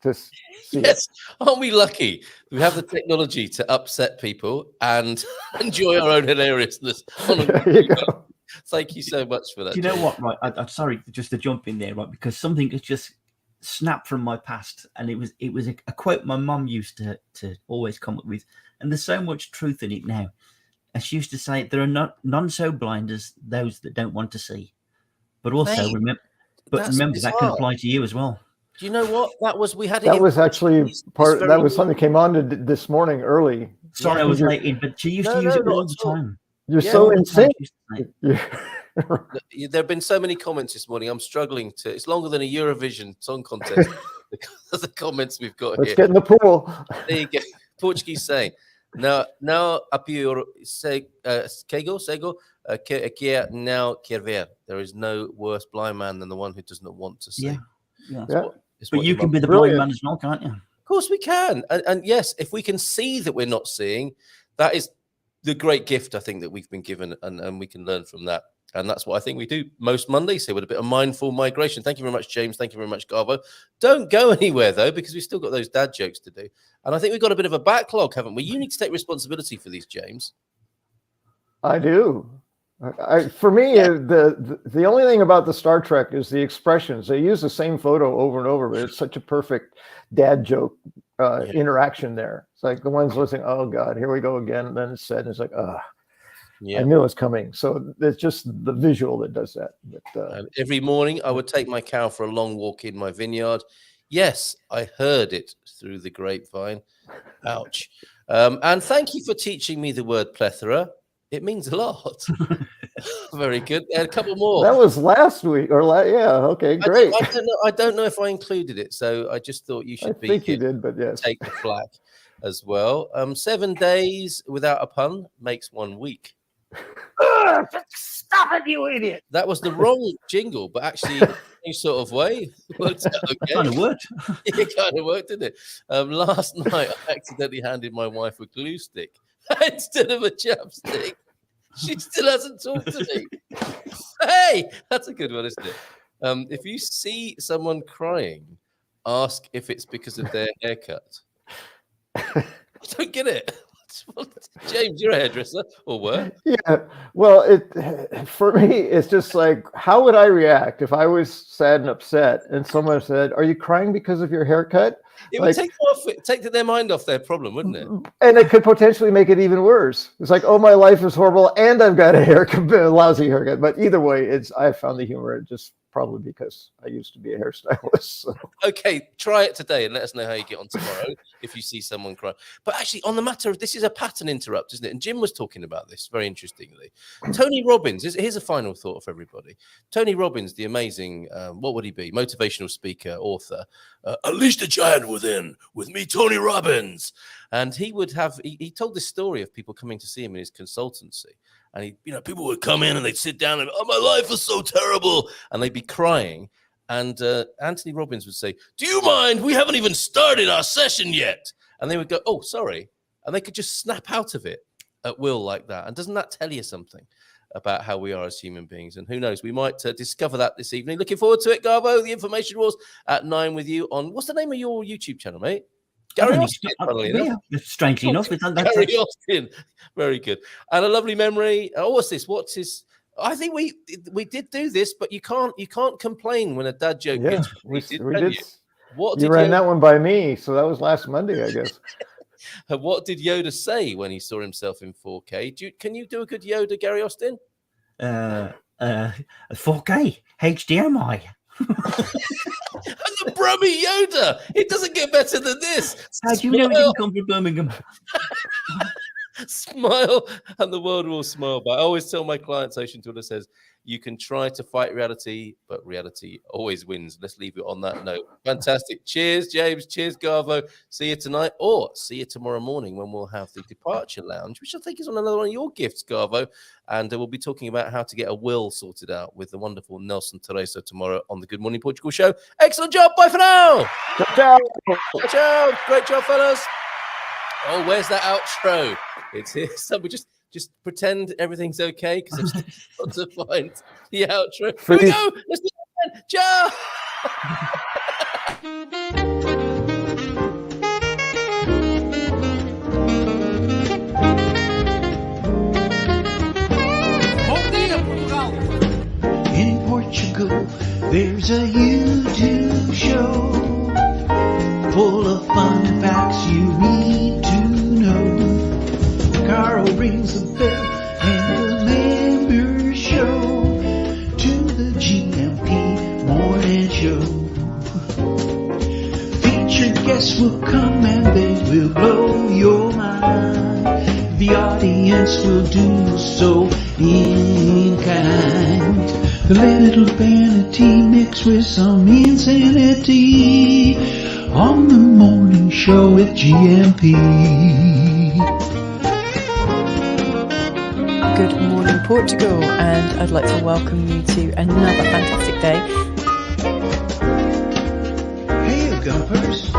just see yes. Aren't we lucky? We have the technology to upset people and enjoy our own hilariousness. There you go. Thank you so much for that. Do you know what? Right, I'm sorry just to jump in there, right? Because something has just snapped from my past, and it was a quote my mum used to always come up with, and there's so much truth in it now. And she used to say, "There are none so blind as those that don't want to see." But also remember that can apply to you as well. Do you know what that was? That was actually part. That was something that came on this morning early. Sorry, I was late in, but she used to use it all the time. You're so insane. There have been so many comments this morning. I'm struggling to. It's longer than a Eurovision Song Contest because of the comments we've got here. Let's get in the pool. There you go. Portuguese saying. Now a pior cego que now quer ver. There is no worse blind man than the one who does not want to see. Yeah. But you can be the blind man as well, can't you? Of course we can. And yes, if we can see that we're not seeing, that is the great gift, I think, that we've been given, and we can learn from that. And that's what I think we do most Mondays here with a bit of mindful migration. Thank you very much, James. Thank you very much, Garbo. Don't go anywhere, though, because we've still got those dad jokes to do. And I think we've got a bit of a backlog, haven't we? You need to take responsibility for these, James. I do. For me, the only thing about the Star Trek is the expressions. They use the same photo over and over, but it's such a perfect dad joke interaction there. It's like the one's listening, oh, God, here we go again. And then it's said, and it's like, I knew it was coming. So it's just the visual that does that. But, every morning I would take my cow for a long walk in my vineyard. Yes, I heard it through the grapevine. Ouch. And thank you for teaching me the word plethora. It means a lot. Very good. And a couple more. That was last week, okay, great. I don't know if I included it, so I just thought you should I think you did, but yes. Take the flack as well. 7 days without a pun makes 1 week. Stop it, you idiot! That was the wrong jingle, but actually, in any sort of way, it worked out okay. It kind of worked. It kind of worked, didn't it? Last night, I accidentally handed my wife a glue stick instead of a chapstick. She still hasn't talked to me. Hey, that's a good one, isn't it? If you see someone crying, ask if it's because of their haircut. I don't get it. James, you're a hairdresser, or were? Yeah. Well, for me, it's just like, how would I react if I was sad and upset, and someone said, "Are you crying because of your haircut?" It would take their mind off their problem, wouldn't it? And it could potentially make it even worse. It's like, oh, my life is horrible, and I've got a lousy haircut. But either way, I found the humor. It just probably because I used to be a hairstylist. So. Okay, try it today and let us know how you get on tomorrow if you see someone cry. But actually, on the matter of this is a pattern interrupt, isn't it? And Jim was talking about this very interestingly. Tony Robbins, here's a final thought for everybody. Tony Robbins, the amazing, what would he be? Motivational speaker, author. Unleash the giant within with me, Tony Robbins. And he would have, he told this story of people coming to see him in his consultancy. And people would come in and they'd sit down and, oh, my life is so terrible. And they'd be crying. And Anthony Robbins would say, do you mind? We haven't even started our session yet. And they would go, oh, sorry. And they could just snap out of it at will like that. And doesn't that tell you something about how we are as human beings? And who knows, we might discover that this evening. Looking forward to it, Garbo. The Information Wars at 9 with you on, what's the name of your YouTube channel, mate? Gary Austin, strangely enough. Gary Austin. Very good. And a lovely memory. What's this? What's this? I think we did do this, but you can't complain when a dad joke gets repeated. We did. You ran that one by me, so that was last Monday, I guess. What did Yoda say when he saw himself in 4K? Can you do a good Yoda, Gary Austin? 4K HDMI. And the Brummy Yoda. It doesn't get better than this. How do you know it didn't come from Birmingham? Smile and the world will smile back. I always tell my clients, Ocean Twitter says, you can try to fight reality, but reality always wins. Let's leave it on that note. Fantastic. Cheers, James. Cheers, Garvo. See you tonight or see you tomorrow morning when we'll have the Departure Lounge, which I think is on another one of your gifts, Garvo. And we'll be talking about how to get a will sorted out with the wonderful Nelson Teresa tomorrow on the Good Morning Portugal show. Excellent job. Bye for now. Ciao. Ciao. Great job, fellas. Oh, where's that outro? It's here. So we just pretend everything's okay because I've still got to find the outro. Here we go. Let's do it again. Ciao. In Portugal, there's a YouTube show full of fun facts you need to know. Carl rings the bell and the members show to the GMP morning show. Featured guests will come and they will blow your mind. The audience will do so in kind. The little vanity mixed with some insanity on the morning show with GMP. Good morning, Portugal, and I'd like to welcome you to another fantastic day. Hey, GuMPers.